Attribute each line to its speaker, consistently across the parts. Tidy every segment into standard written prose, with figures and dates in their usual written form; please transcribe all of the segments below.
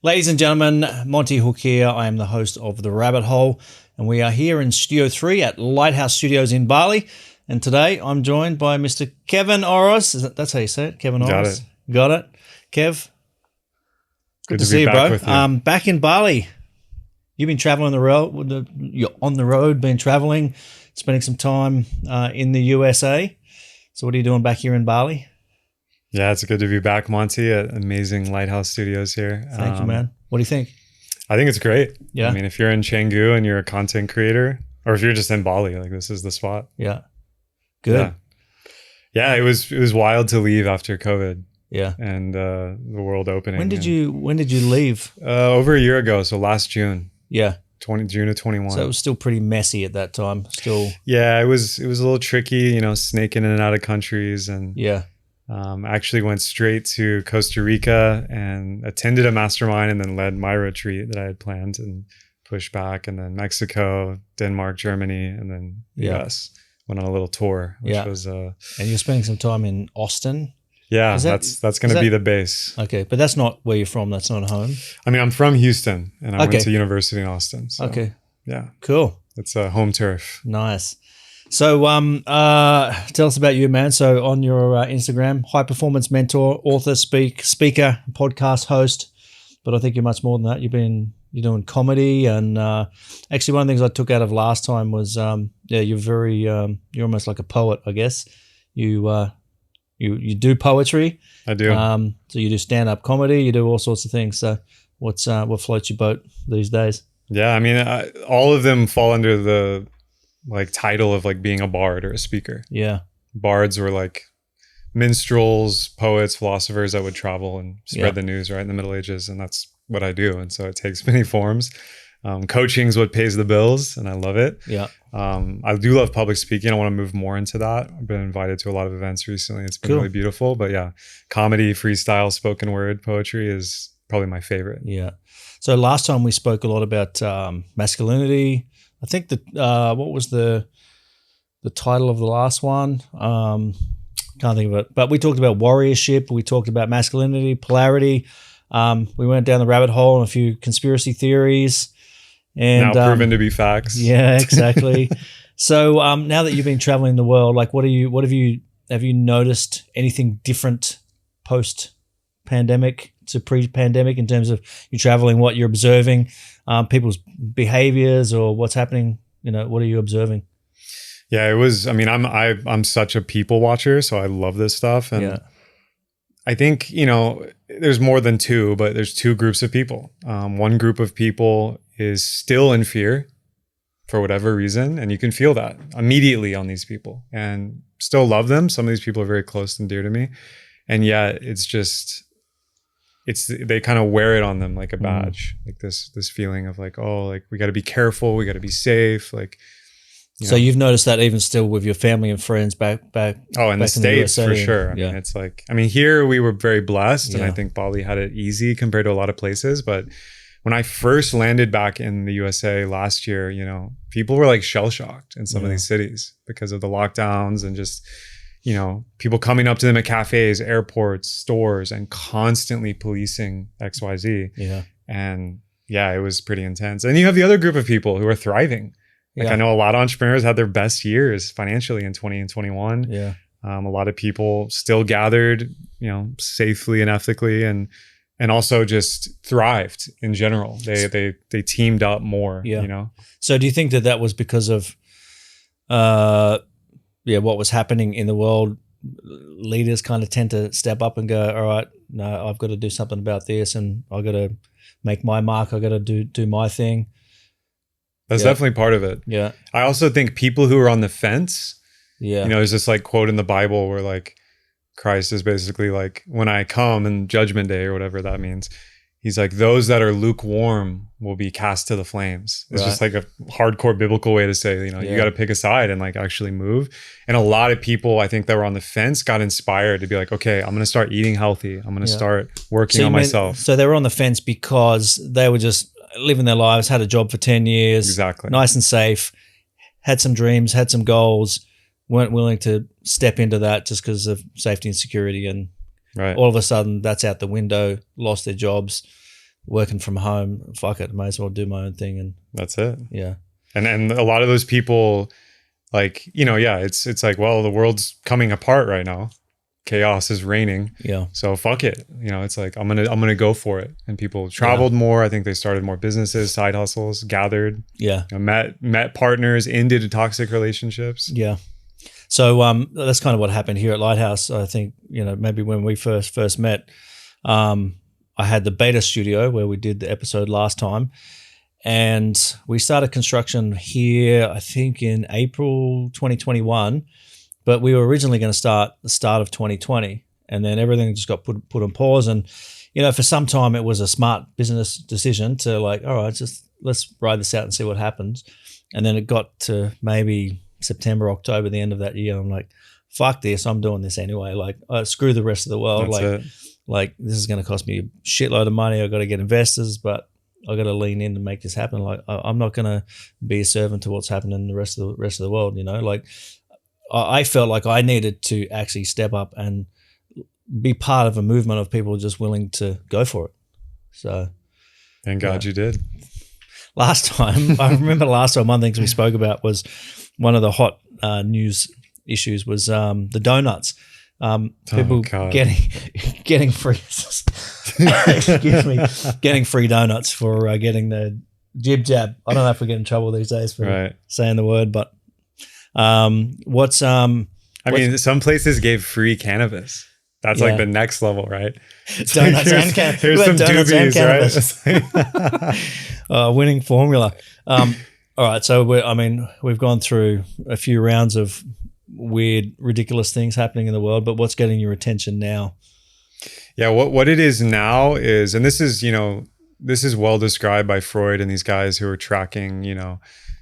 Speaker 1: Ladies and gentlemen, Monty Hook here. I am the host of The Rabbit Hole, and we are here in Studio 3 at Lighthouse Studios in Bali. And today I'm joined by Mr. Kevin Oros. That's how you say it? Kevin Oros? Got it. Kev, good to see you, bro. Back in Bali. You've been traveling the road. You're on the road, been traveling, spending some time in the USA. So what are you doing back here in Bali?
Speaker 2: Yeah, it's good to be back, Monty, at amazing Lighthouse Studios here.
Speaker 1: Thank you, man. What do you think?
Speaker 2: I think it's great.
Speaker 1: Yeah.
Speaker 2: I mean, if you're in Canggu and you're a content creator, or if you're just in Bali, like this is the spot.
Speaker 1: Yeah. Good.
Speaker 2: Yeah, it was wild to leave after COVID.
Speaker 1: Yeah.
Speaker 2: And the world opening.
Speaker 1: When did you leave?
Speaker 2: Over a year ago, so last June.
Speaker 1: Yeah.
Speaker 2: June of 21.
Speaker 1: So it was still pretty messy at that time. Still.
Speaker 2: Yeah, it was a little tricky, snaking in and out of countries, and actually went straight to Costa Rica and attended a mastermind and then led my retreat that I had planned and pushed back, and then Mexico, Denmark, Germany, and then the US. Went on a little tour, which was
Speaker 1: and you're spending some time in Austin.
Speaker 2: Yeah, that's going to be the base.
Speaker 1: Okay, but that's not where you're from. That's not home.
Speaker 2: I mean, I'm from Houston, and I went to university in Austin. So,
Speaker 1: okay.
Speaker 2: Yeah.
Speaker 1: Cool.
Speaker 2: It's a home turf.
Speaker 1: Nice. So, tell us about you, man. So, on your Instagram, high performance mentor, author, speaker, podcast host. But I think you're much more than that. You're doing comedy, and actually, one of the things I took out of last time was, you're very, you're almost like a poet, I guess. You do poetry.
Speaker 2: I do.
Speaker 1: So you do stand-up comedy. You do all sorts of things. So what floats your boat these days?
Speaker 2: Yeah, I mean, all of them fall under the title of being a bard or a speaker.
Speaker 1: Yeah,
Speaker 2: bards were like minstrels, poets, philosophers that would travel and spread the news, right, in the Middle Ages, and that's what I do. And so it takes many forms. Coaching is what pays the bills, and I love it.
Speaker 1: Yeah.
Speaker 2: I do love public speaking. I want to move more into that. I've been invited to a lot of events recently. It's been really beautiful. But yeah, comedy, freestyle, spoken word, poetry is probably my favorite.
Speaker 1: Yeah. So last time we spoke a lot about masculinity. I think what was the title of the last one? Can't think of it. But we talked about warriorship. We talked about masculinity, polarity. We went down the rabbit hole on a few conspiracy theories. And
Speaker 2: now proven to be facts.
Speaker 1: Yeah, exactly. So now that you've been traveling the world, have you noticed anything different post-pandemic to pre-pandemic in terms of you traveling, what you're observing, people's behaviors or what's happening? What are you observing?
Speaker 2: Yeah, it was. I mean, I'm such a people watcher, so I love this stuff, and I think there's more than two, but there's two groups of people. One group of people is still in fear for whatever reason, and you can feel that immediately on these people, and still love them. Some of these people are very close and dear to me, and yet they kind of wear it on them like a badge, like this feeling of we got to be careful, we got to be safe,
Speaker 1: So you've noticed that even still with your family and friends back.
Speaker 2: Oh, in the States for sure. I mean, here we were very blessed, and I think Bali had it easy compared to a lot of places. But when I first landed back in the USA last year, people were shell shocked in some of these cities because of the lockdowns and just, people coming up to them at cafes, airports, stores, and constantly policing XYZ.
Speaker 1: Yeah.
Speaker 2: And yeah, it was pretty intense. And you have the other group of people who are thriving. I know a lot of entrepreneurs had their best years financially in 20 and 21.
Speaker 1: Yeah.
Speaker 2: A lot of people still gathered, safely and ethically, and also just thrived in general. They teamed up more,
Speaker 1: So do you think that was because of, what was happening in the world? Leaders kind of tend to step up and go, all right, no, I've got to do something about this, and I've got to make my mark. I've got to do my thing.
Speaker 2: That's definitely part of it.
Speaker 1: Yeah.
Speaker 2: I also think people who are on the fence,
Speaker 1: Yeah.
Speaker 2: There's this quote in the Bible where Christ is basically when I come in judgment day or whatever that means, he's those that are lukewarm will be cast to the flames. It's just a hardcore biblical way to say, you got to pick a side and actually move. And a lot of people, I think, that were on the fence got inspired to be okay, I'm going to start eating healthy. I'm going to start working on myself.
Speaker 1: So they were on the fence because they were just living their lives, had a job for 10 years.
Speaker 2: Exactly.
Speaker 1: Nice and safe, had some dreams, had some goals, weren't willing to step into that just because of safety and security. And all of a sudden that's out the window, lost their jobs, working from home, fuck it, may as well do my own thing. And
Speaker 2: that's it.
Speaker 1: Yeah.
Speaker 2: And a lot of those people, like, it's like, well, the world's coming apart right now. Chaos is reigning.
Speaker 1: Yeah.
Speaker 2: So fuck it. It's like, I'm gonna go for it. And people traveled more. I think they started more businesses, side hustles, gathered.
Speaker 1: Yeah.
Speaker 2: Met partners, ended toxic relationships.
Speaker 1: Yeah. So that's kind of what happened here at Lighthouse. I think, maybe when we first met, I had the beta studio where we did the episode last time. And we started construction here, I think, in April 2021. But we were originally going to start the start of 2020. And then everything just got put on pause. And, for some time it was a smart business decision to like, all right, let's ride this out and see what happens. And then it got to maybe September, October, the end of that year. I'm like, fuck this, I'm doing this anyway. Like, screw the rest of the world. Like this is going to cost me a shitload of money. I've got to get investors, but I got to lean in to make this happen. Like, I'm not going to be a servant to what's happening in the rest of the world. Like, I felt like I needed to actually step up and be part of a movement of people just willing to go for it. So,
Speaker 2: thank God you did.
Speaker 1: Last time, I remember one of the things we spoke about was one of the hot news issues was the donuts. People getting free excuse me, getting free donuts for getting the jib jab. I don't know if we get in trouble these days for saying the word, but I mean, some
Speaker 2: places gave free cannabis. That's like the next level, right?
Speaker 1: Donuts and cannabis. Here's some doobies, right? Winning formula. All right, so we've gone through a few rounds of weird, ridiculous things happening in the world, but what's getting your attention now?
Speaker 2: Yeah, what it is now is, and this is well described by Freud and these guys who are tracking,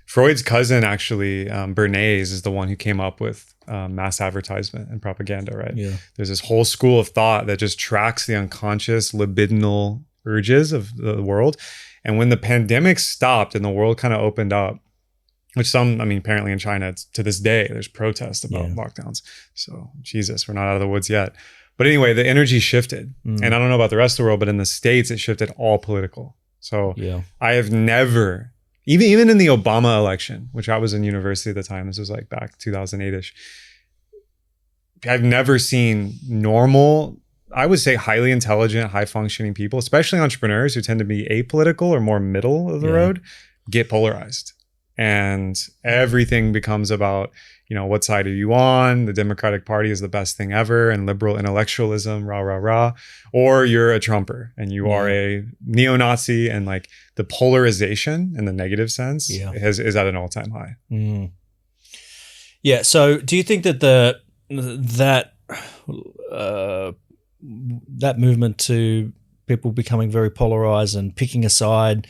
Speaker 2: Freud's cousin actually, Bernays, is the one who came up with mass advertisement and propaganda, right?
Speaker 1: Yeah.
Speaker 2: There's this whole school of thought that just tracks the unconscious libidinal urges of the world. And when the pandemic stopped and the world kind of opened up, which apparently in China, to this day, there's protests about lockdowns. So Jesus, we're not out of the woods yet. But anyway, the energy shifted. And I don't know about the rest of the world, but in the States, it shifted all political. So I have never, even in the Obama election, which I was in university at the time, this was like back 2008-ish, I've never seen normal, I would say highly intelligent, high functioning people, especially entrepreneurs who tend to be apolitical or more middle of the road, get polarized. And everything becomes about, what side are you on? The Democratic Party is the best thing ever, and liberal intellectualism, rah, rah, rah. Or you're a Trumper and you are a neo-Nazi, and like the polarization in the negative sense is at an all-time high.
Speaker 1: Mm. Yeah. So do you think that that movement to people becoming very polarized and picking a side,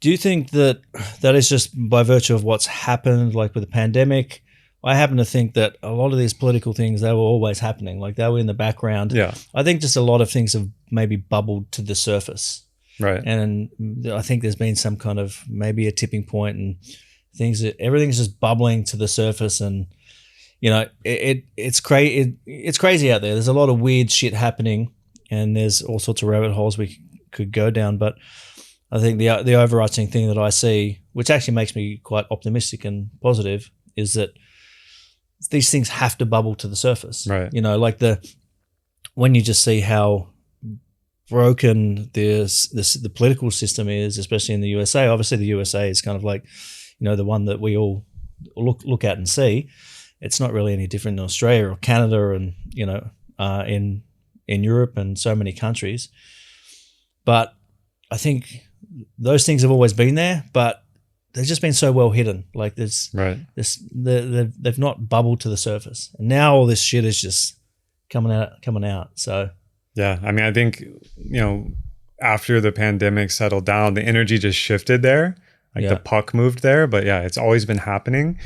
Speaker 1: do you think that is just by virtue of what's happened, like with the pandemic? I happen to think that a lot of these political things, they were always happening. Like they were in the background.
Speaker 2: Yeah.
Speaker 1: I think just a lot of things have maybe bubbled to the surface.
Speaker 2: Right.
Speaker 1: And I think there's been some kind of maybe a tipping point, and everything's just bubbling to the surface. And, it's crazy out there. There's a lot of weird shit happening, and there's all sorts of rabbit holes we could go down. But I think the overarching thing that I see, which actually makes me quite optimistic and positive, is that these things have to bubble to the surface.
Speaker 2: Right.
Speaker 1: Like when you just see how broken the political system is, especially in the USA. Obviously, the USA is kind of like, the one that we all look at and see. It's not really any different in Australia or Canada, and in Europe and so many countries. But I think those things have always been there, but they've just been so well hidden. Like they've not bubbled to the surface, and now all this shit is just coming out. So
Speaker 2: yeah, I think after the pandemic settled down, the energy just shifted there. Like the puck moved there, but it's always been happening.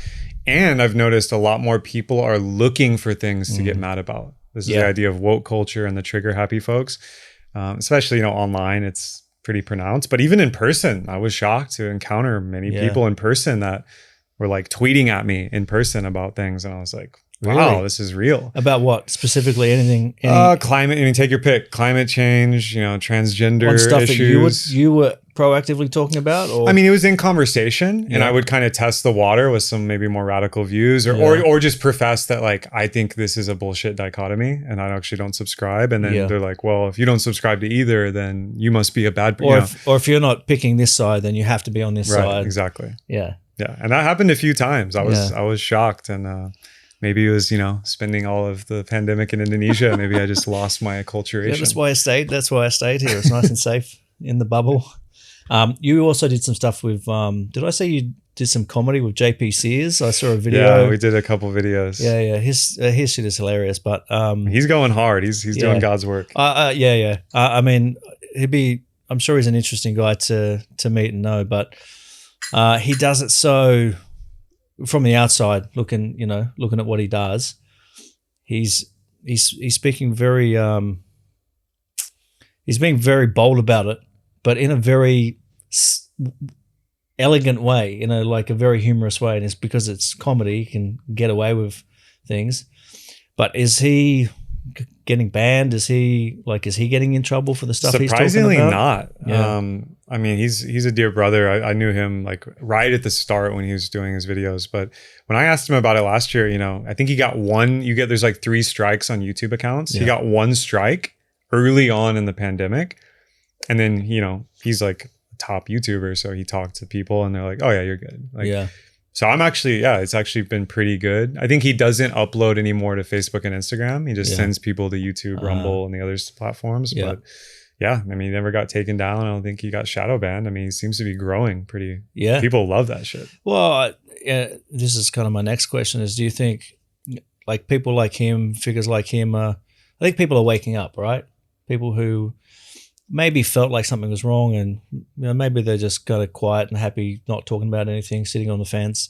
Speaker 2: And I've noticed a lot more people are looking for things to get mad about. This is the idea of woke culture and the trigger happy folks, especially online. It's pretty pronounced, but even in person, I was shocked to encounter many people in person that were like tweeting at me in person about things, and I was like, wow,
Speaker 1: Really?
Speaker 2: this is real.
Speaker 1: About what specifically? Anything?
Speaker 2: Climate. I mean, take your pick. Climate change. transgender
Speaker 1: on stuff
Speaker 2: issues.
Speaker 1: that you were proactively talking about, or
Speaker 2: I mean, it was in conversation, and I would kind of test the water with some maybe more radical views, or just profess that like I think this is a bullshit dichotomy, and I actually don't subscribe. And then they're like, well, if you don't subscribe to either, then you must be a bad.
Speaker 1: Or if you're not picking this side, then you have to be on this side.
Speaker 2: Exactly.
Speaker 1: Yeah.
Speaker 2: Yeah, and that happened a few times. I was shocked, and maybe it was spending all of the pandemic in Indonesia. Maybe I just lost my acculturation.
Speaker 1: Yeah, that's why I stayed here. It's nice and safe in the bubble. You also did some stuff with. Did I say you did some comedy with JP Sears? I saw a video.
Speaker 2: Yeah, we did a couple videos.
Speaker 1: Yeah. His shit is hilarious, but
Speaker 2: he's going hard. He's doing God's work.
Speaker 1: I mean, I'm sure he's an interesting guy to meet and know, but he does it so from the outside, looking at what he does. He's speaking very. He's being very bold about it, but in a very elegant way, like a very humorous way. And it's because it's comedy, he can get away with things. But is he getting banned? Is he getting in trouble for the stuff he's talking about?
Speaker 2: Surprisingly not.
Speaker 1: Yeah.
Speaker 2: I mean, he's a dear brother. I knew him like right at the start when he was doing his videos. But when I asked him about it last year, I think he got one. There's like 3 strikes on YouTube accounts. Yeah. He got 1 strike early on in the pandemic. And then, he's like a top YouTuber. So he talked to people and they're like, oh yeah, you're good. So I'm actually, it's actually been pretty good. I think he doesn't upload anymore to Facebook and Instagram. He just sends people to YouTube, Rumble, and the other platforms. Yeah. But I mean, he never got taken down. I don't think he got shadow banned. I mean, he seems to be growing pretty. Yeah. People love that shit.
Speaker 1: Well, this is kind of my next question is, do you think like people like him, figures like him, I think people are waking up, right? People who maybe felt like something was wrong and maybe they're just kind of quiet and happy, not talking about anything, sitting on the fence.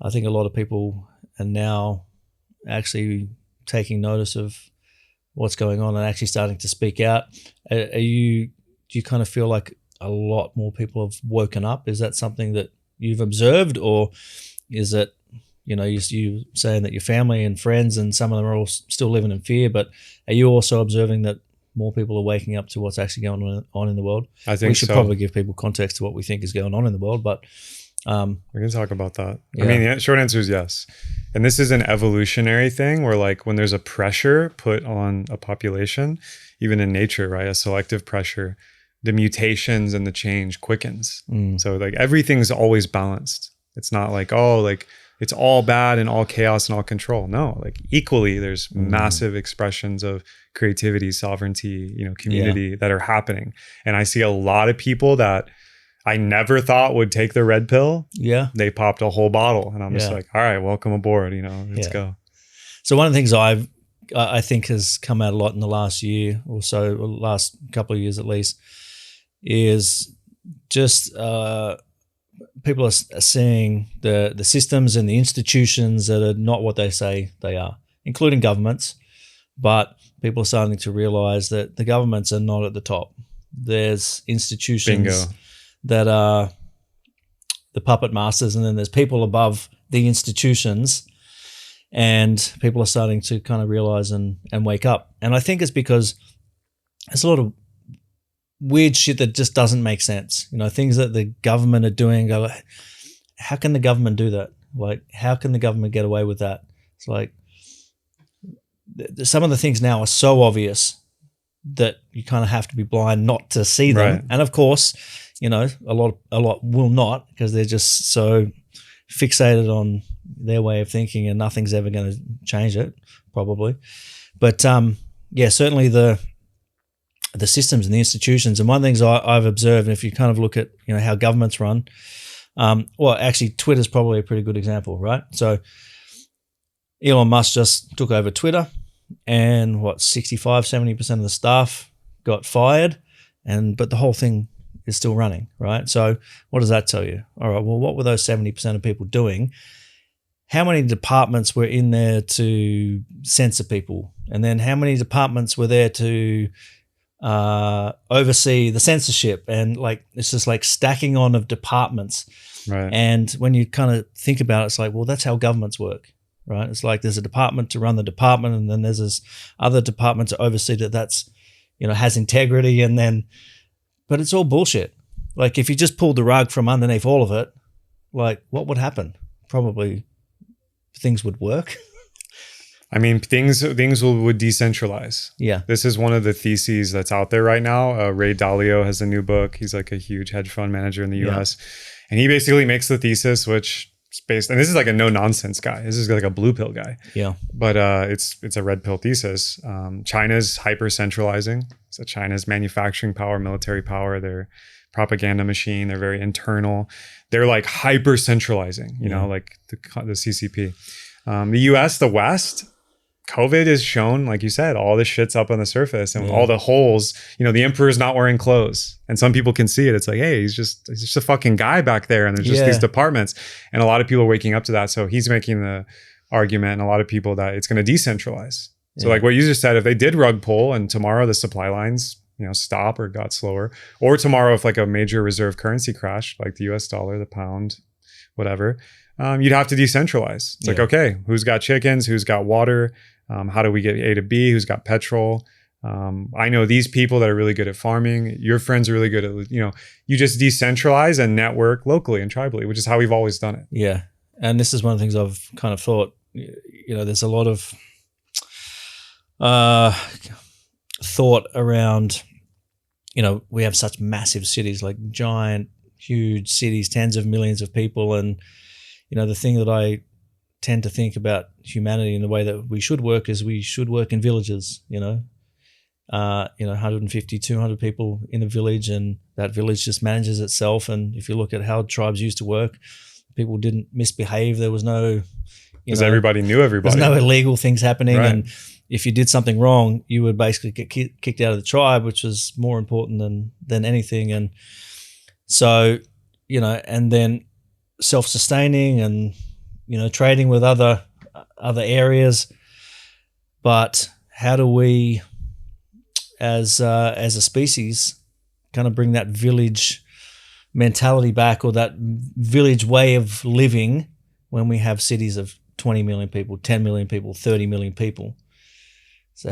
Speaker 1: I think a lot of people are now actually taking notice of what's going on and actually starting to speak out. Do you kind of feel like a lot more people have woken up? Is that something that you've observed, or is it, you saying that your family and friends and some of them are all still living in fear, but are you also observing that more people are waking up to what's actually going on in the world?
Speaker 2: I think
Speaker 1: we should probably give people context to what we think is going on in the world, but
Speaker 2: we can talk about that. Yeah. I mean, the short answer is yes. And this is an evolutionary thing where like when there's a pressure put on a population, even in nature, right? A selective pressure, the mutations and the change quickens. So like everything's always balanced. It's not like, it's all bad and all chaos and all control. No, like equally, there's massive expressions of creativity, sovereignty, community that are happening. And I see a lot of people that I never thought would take the red pill. Yeah. They popped a whole bottle and I'm just like, all right, welcome aboard, let's go.
Speaker 1: So one of the things I think has come out a lot in the last year or so, or last couple of years at least, is just people are seeing the systems and the institutions that are not what they say they are, including governments. But people are starting to realize that the governments are not at the top. There's institutions that are the puppet masters, and then there's people above the institutions, and people are starting to kind of realize and wake up. And I think it's because there's a lot of weird shit that just doesn't make sense. Things that the government are doing, go, how can the government do that? Like, how can the government get away with that? It's like some of the things now are so obvious that you kind of have to be blind not to see them. Right. And of course, a lot will not, because they're just so fixated on their way of thinking and nothing's ever going to change it, probably. But certainly the systems and the institutions. And one of the things I've observed, and if you kind of look at how governments run, actually Twitter's probably a pretty good example, right? So Elon Musk just took over Twitter, and 65-70% of the staff got fired, but the whole thing is still running, right? So what does that tell you? All right, well, what were those 70% of people doing? How many departments were in there to censor people? And then how many departments were there to oversee the censorship? And it's just like stacking on of departments. Right. And when you kind of think about it, it's like, well, that's how governments work. right? It's like there's a department to run the department, and then there's this other department to oversee that's, has integrity, but it's all bullshit. Like if you just pulled the rug from underneath all of it, like what would happen? Probably things would work.
Speaker 2: I mean, things would decentralize.
Speaker 1: Yeah.
Speaker 2: This is one of the theses that's out there right now. Ray Dalio has a new book. He's like a huge hedge fund manager in the US. And he basically makes the thesis, which is based, and this is like a no nonsense guy. This is like a blue pill guy.
Speaker 1: Yeah.
Speaker 2: But it's a red pill thesis. China's hyper centralizing. So China's manufacturing power, military power, their propaganda machine. They're very internal. They're like hyper centralizing, like the CCP. The US, the West, COVID has shown, like you said, all this shit's up on the surface and all the holes. The emperor's not wearing clothes, and some people can see it. It's like, hey, he's just a fucking guy back there, and there's just these departments, and a lot of people are waking up to that. So he's making the argument, and a lot of people, that it's going to decentralize. So like what you just said, if they did rug pull, and tomorrow the supply lines stop or got slower, or tomorrow if like a major reserve currency crash, like the US dollar, the pound, whatever, you'd have to decentralize. It's like, okay, who's got chickens? Who's got water? How do we get A to B? Who's got petrol? I know these people that are really good at farming. Your friends are really good at, you just decentralize and network locally and tribally, which is how we've always done it.
Speaker 1: Yeah. And this is one of the things I've kind of thought, there's a lot of thought around, we have such massive cities, like giant, huge cities, tens of millions of people. And, the thing that I tend to think about humanity in the way that we should work is we should work in villages, 150, 200 people in a village, and that village just manages itself. And if you look at how tribes used to work, people didn't misbehave. There was no,
Speaker 2: because everybody knew everybody.
Speaker 1: There's no illegal things happening.
Speaker 2: Right.
Speaker 1: And if you did something wrong, you would basically get kicked out of the tribe, which was more important than anything. And so, and then self-sustaining and, trading with other areas. But how do we, as a species, kind of bring that village mentality back, or that village way of living, when we have cities of 20 million people, 10 million people, 30 million people? So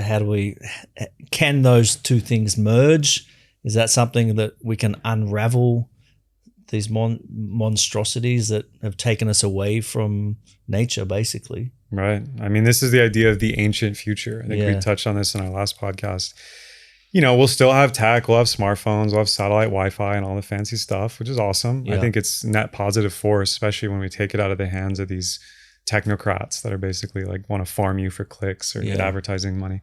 Speaker 1: can those two things merge? Is that something that we can unravel, these monstrosities that have taken us away from nature, basically?
Speaker 2: Right. I mean, this is the idea of the ancient future. I think we touched on this in our last podcast. We'll still have tech, we'll have smartphones, we'll have satellite Wi-Fi and all the fancy stuff, which is awesome. I think it's net positive force, especially when we take it out of the hands of these technocrats that are basically like want to farm you for clicks or get advertising money.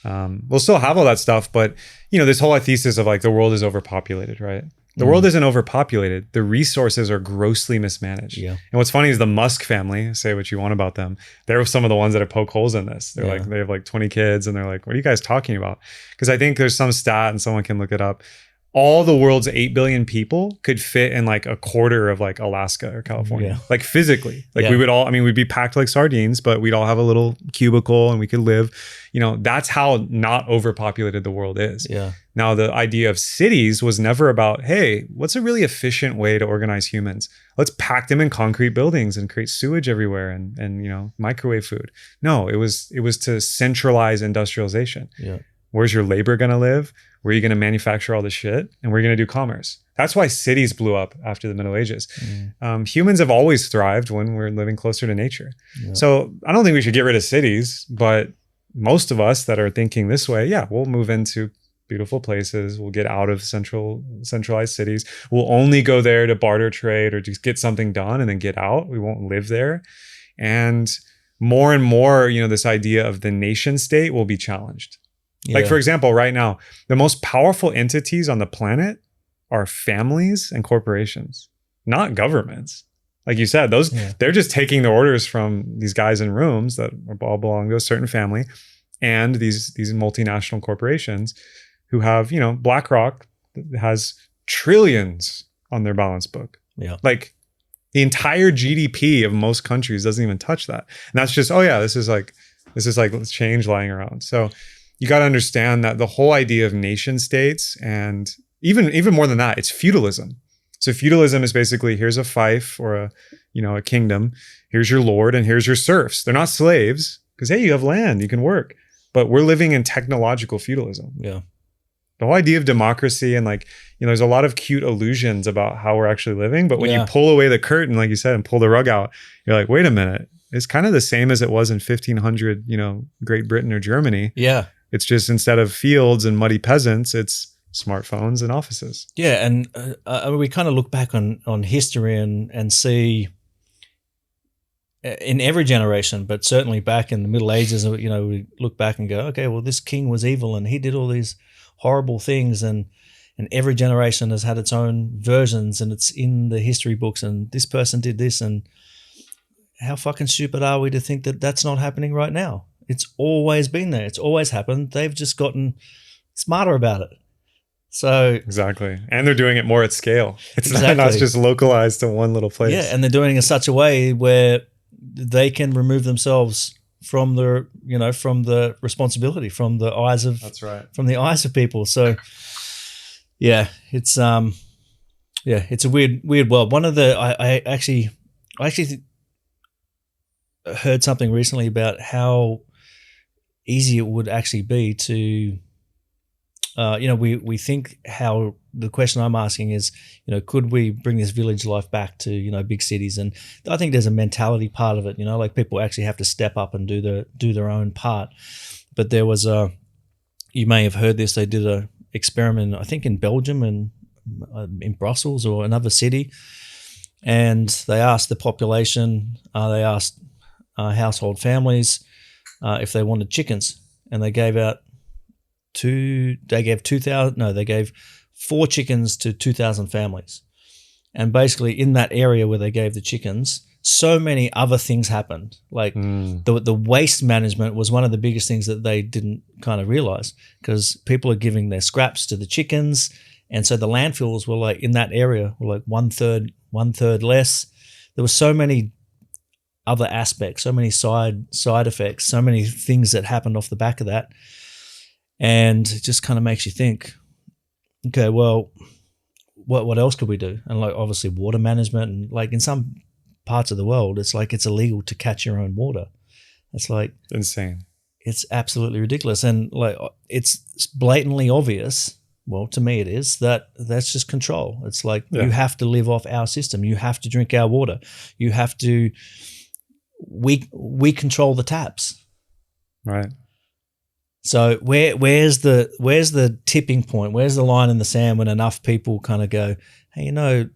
Speaker 2: We'll still have all that stuff, but this whole thesis of like the world is overpopulated, right? The world isn't overpopulated. The resources are grossly mismanaged. Yeah. And what's funny is the Musk family, say what you want about them, they're some of the ones that have poked holes in this. They're like, they have like 20 kids, and they're like, what are you guys talking about? Because I think there's some stat, and someone can look it up. All the world's 8 billion people could fit in like a quarter of like Alaska or California, like physically. Like we would all, we'd be packed like sardines, but we'd all have a little cubicle and we could live. That's how not overpopulated the world is. Yeah. Now, the idea of cities was never about, hey, what's a really efficient way to organize humans? Let's pack them in concrete buildings and create sewage everywhere and microwave food. No, it was to centralize industrialization. Yeah. Where's your labor going to live? Where are you going to manufacture all this shit? And where are you going to do commerce? That's why cities blew up after the Middle Ages. Humans have always thrived when we're living closer to nature. Yeah. So I don't think we should get rid of cities, but most of us that are thinking this way, we'll move into beautiful places. We'll get out of centralized cities. We'll only go there to barter trade or just get something done and then get out. We won't live there. And more, this idea of the nation state will be challenged. Yeah. Like, for example, right now, the most powerful entities on the planet are families and corporations, not governments. Like you said, they're just taking the orders from these guys in rooms that all belong to a certain family, and these multinational corporations who have, BlackRock has trillions on their balance book. Yeah. Like the entire GDP of most countries doesn't even touch that. And that's just, this is like change lying around. So you got to understand that the whole idea of nation states, and even more than that, it's feudalism. So feudalism is basically, here's a fief or a kingdom. Here's your lord and here's your serfs. They're not slaves because, hey, you have land, you can work. But we're living in technological feudalism.
Speaker 1: Yeah.
Speaker 2: The whole idea of democracy and there's a lot of cute illusions about how we're actually living. But when you pull away the curtain, like you said, and pull the rug out, you're like, wait a minute. It's kind of the same as it was in 1500, Great Britain or Germany.
Speaker 1: Yeah.
Speaker 2: It's just instead of fields and muddy peasants, it's smartphones and offices.
Speaker 1: Yeah. And we kind of look back on history and see in every generation, but certainly back in the Middle Ages, we look back and go, okay, well, this king was evil and he did all these horrible things, and every generation has had its own versions, and it's in the history books, and this person did this, and how fucking stupid are we to think that that's not happening right now? It's always been there. It's always happened. They've just gotten smarter about it. So
Speaker 2: exactly. And they're doing it more at scale. It's not just localized to one little place.
Speaker 1: Yeah, and they're doing it in such a way where they can remove themselves from the responsibility, from the eyes of from the eyes of people. So yeah, it's it's a weird world. One of the I actually heard something recently about how easy it would actually be to we think how the question I'm asking is, could we bring this village life back to, big cities? And I think there's a mentality part of it, like people actually have to step up and do their own part. But there was you may have heard this, they did a experiment, I think in Belgium and in Brussels or another city. And they asked the population, they asked household families if they wanted chickens, and they gave 4 chickens to 2,000 families. And basically in that area where they gave the chickens, so many other things happened. Like the waste management was one of the biggest things that they didn't kind of realize, because people are giving their scraps to the chickens. And so the landfills were in that area were one third less. There were so many other aspects, so many side effects, so many things that happened off the back of that. And it just kind of makes you think, okay, well, what else could we do? And obviously water management, and in some parts of the world, it's it's illegal to catch your own water. It's
Speaker 2: insane.
Speaker 1: It's absolutely ridiculous. And it's blatantly obvious. Well, to me it is, that's just control. It's you have to live off our system. You have to drink our water. You have to, we control the taps.
Speaker 2: Right.
Speaker 1: So where's the tipping point? Where's the line in the sand when enough people kind of go, hey,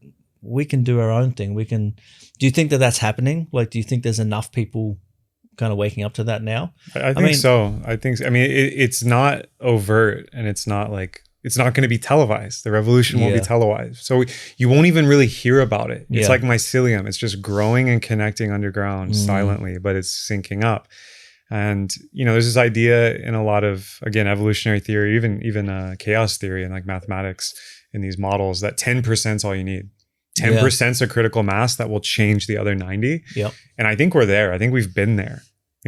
Speaker 1: we can do our own thing. Do you think that that's happening? Do you think there's enough people kind of waking up to that now?
Speaker 2: I think so. It's not overt, and it's not it's not going to be televised. The revolution won't be televised. So you won't even really hear about it. It's like mycelium. It's just growing and connecting underground silently, but it's syncing up. And, there's this idea in a lot of, again, evolutionary theory, even chaos theory and mathematics in these models, that 10% is all you need. 10% is a critical mass that will change the other 90.
Speaker 1: Yep.
Speaker 2: And I think we're there. I think we've been there.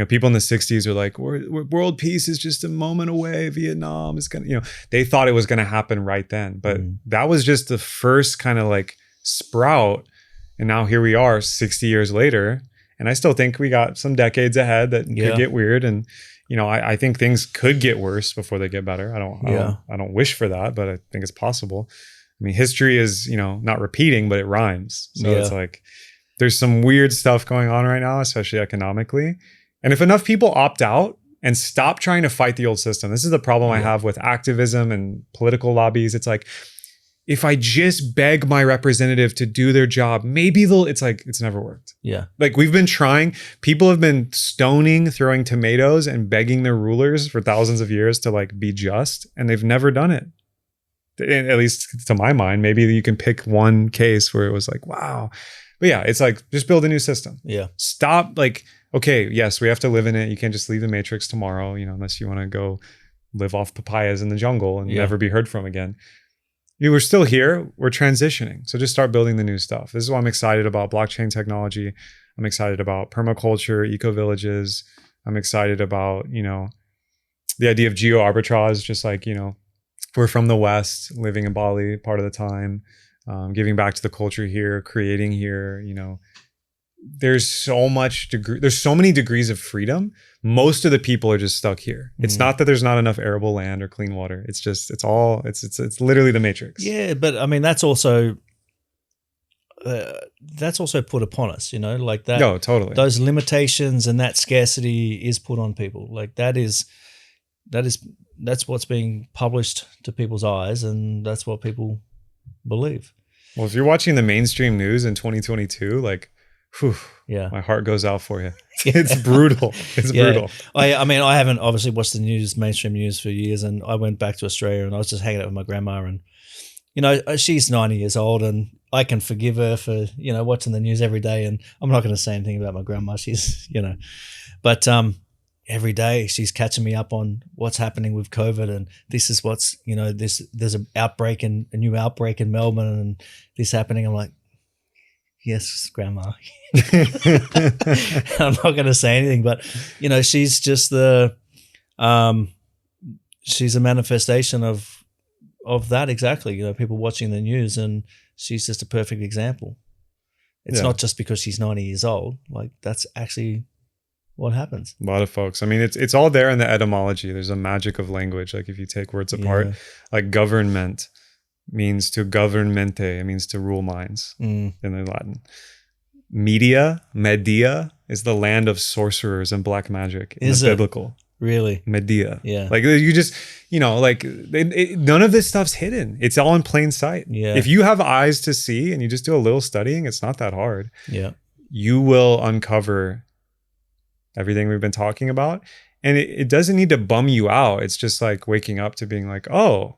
Speaker 2: People in the 60s are like, world peace is just a moment away. Vietnam is going to, they thought it was going to happen right then. But that was just the first kind of sprout. And now here we are 60 years later. And I still think we got some decades ahead that could get weird. And, I think things could get worse before they get better. I don't wish for that, but I think it's possible. I mean, history is, not repeating, but it rhymes. So it's there's some weird stuff going on right now, especially economically. And if enough people opt out and stop trying to fight the old system, this is the problem I have with activism and political lobbies. It's if I just beg my representative to do their job, maybe it's never worked.
Speaker 1: Yeah.
Speaker 2: We've been trying, people have been stoning, throwing tomatoes and begging their rulers for thousands of years to be just, and they've never done it. At least to my mind, maybe you can pick one case where it was wow. But yeah, it's just build a new system.
Speaker 1: Yeah.
Speaker 2: Stop okay, yes, we have to live in it. You can't just leave the matrix tomorrow, unless you want to go live off papayas in the jungle and never be heard from again. We're still here. We're transitioning. So just start building the new stuff. This is why I'm excited about blockchain technology. I'm excited about permaculture, eco-villages. I'm excited about, the idea of geo arbitrage, just we're from the West, living in Bali part of the time. giving back to the culture here, creating here, there's so many degrees of freedom. Most of the people are just stuck here. It's not that there's not enough arable land or clean water. It's just, it's literally the Matrix.
Speaker 1: Yeah. But I mean, that's also put upon us, like that.
Speaker 2: No, totally.
Speaker 1: Those limitations and that scarcity is put on people. Like that's what's being published to people's eyes, and that's what people believe.
Speaker 2: Well, if you're watching the mainstream news in 2022, like, whew,
Speaker 1: yeah,
Speaker 2: my heart goes out for you. It's brutal. It's brutal.
Speaker 1: I mean, I haven't obviously watched the mainstream news for years, and I went back to Australia and I was just hanging out with my grandma, and she's 90 years old, and I can forgive her for watching the news every day, and I'm not going to say anything about my grandma. She's but every day she's catching me up on what's happening with COVID, and this is what's there's a new outbreak in Melbourne, and this happening. I'm like, yes, Grandma. I'm not going to say anything, but she's just she's a manifestation of that exactly. People watching the news, and she's just a perfect example. It's not just because she's 90 years old. Like, that's actually what happens.
Speaker 2: A lot of folks. I mean, it's all there in the etymology. There's a magic of language. Like, if you take words apart, like government means to governmente. It means to rule minds in the Latin. Media is the land of sorcerers and black magic in the biblical.
Speaker 1: Really?
Speaker 2: Medea.
Speaker 1: Yeah.
Speaker 2: Like, you just, none of this stuff's hidden. It's all in plain sight.
Speaker 1: Yeah.
Speaker 2: If you have eyes to see and you just do a little studying, it's not that hard.
Speaker 1: Yeah.
Speaker 2: You will uncover everything we've been talking about. And it doesn't need to bum you out. It's just like waking up to being like, oh,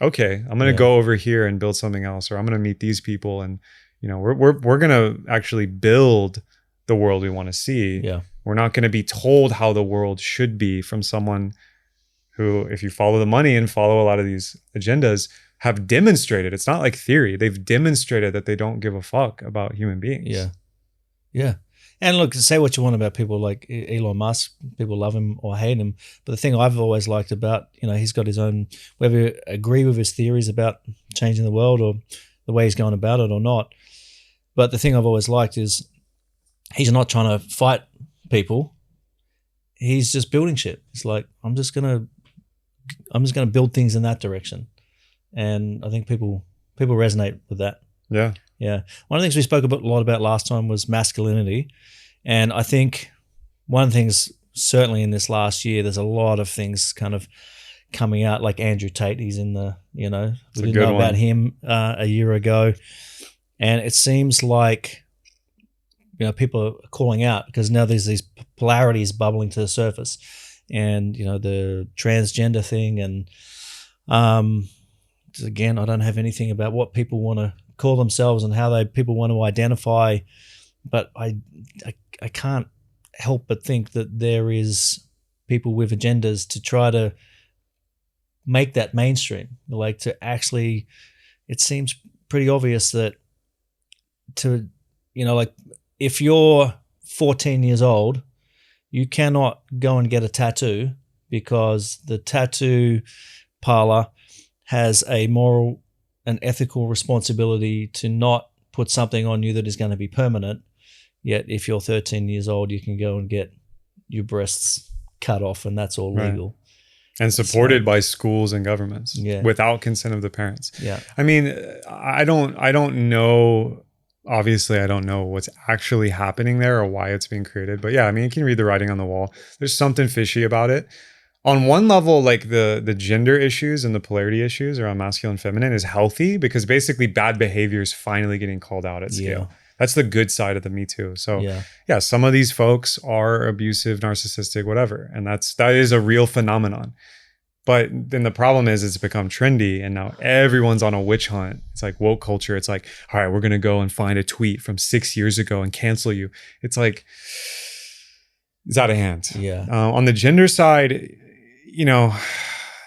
Speaker 2: okay, I'm going to go over here and build something else, or I'm going to meet these people. And, we're going to actually build the world we want to see.
Speaker 1: Yeah.
Speaker 2: We're not going to be told how the world should be from someone who, if you follow the money and follow a lot of these agendas, have demonstrated. It's not like theory. They've demonstrated that they don't give a fuck about human beings.
Speaker 1: Yeah. Yeah. And look, say what you want about people like Elon Musk. People love him or hate him. But the thing I've always liked about, he's got his own, whether you agree with his theories about changing the world or the way he's going about it or not. But the thing I've always liked is he's not trying to fight people. He's just building shit. It's like, I'm just gonna build things in that direction. And I think people resonate with that.
Speaker 2: Yeah.
Speaker 1: Yeah. One of the things we spoke a lot about last time was masculinity. And I think one of the things, certainly in this last year, there's a lot of things kind of coming out, like Andrew Tate. He's in the, we didn't know about him a year ago. And it seems like, people are calling out because now there's these polarities bubbling to the surface, and, the transgender thing. And again, I don't have anything about what people want to call themselves and how people want to identify, but I can't help but think that there is people with agendas to try to make that mainstream. Like, to actually, it seems pretty obvious that if you're 14 years old, you cannot go and get a tattoo because the tattoo parlor has a moral and ethical responsibility to not put something on you that is going to be permanent. Yet if you're 13 years old, you can go and get your breasts cut off, and that's all legal.
Speaker 2: And supported by schools and governments without consent of the parents.
Speaker 1: Yeah.
Speaker 2: I mean, I don't know. Obviously, I don't know what's actually happening there or why it's being created. But yeah, I mean, you can read the writing on the wall. There's something fishy about it. On one level, like the gender issues and the polarity issues around masculine and feminine is healthy, because basically bad behavior is finally getting called out at scale. Yeah. That's the good side of the Me Too. So yeah, some of these folks are abusive, narcissistic, whatever. And that is a real phenomenon. But then the problem is it's become trendy, and now everyone's on a witch hunt. It's like woke culture. It's like, all right, we're going to go and find a tweet from 6 years ago and cancel you. It's like, it's out of hand.
Speaker 1: Yeah.
Speaker 2: On the gender side,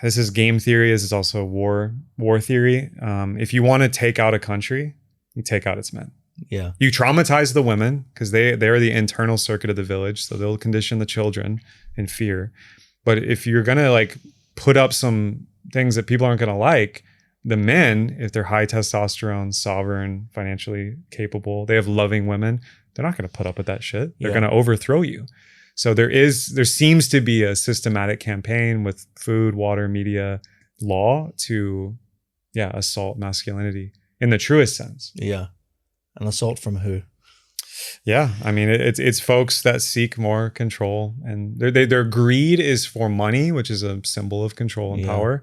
Speaker 2: this is game theory. This is also war theory. If you want to take out a country, you take out its men.
Speaker 1: Yeah.
Speaker 2: You traumatize the women because they're the internal circuit of the village. So they'll condition the children in fear. But if you're going to put up some things that people aren't going to like, the men, if they're high testosterone, sovereign, financially capable, they have loving women, they're not going to put up with that shit. They're going to overthrow you. So there seems to be a systematic campaign with food, water, media, law to, assault masculinity in the truest sense.
Speaker 1: Yeah. An assault from who?
Speaker 2: Yeah, I mean, it's folks that seek more control, and their greed is for money, which is a symbol of control and power,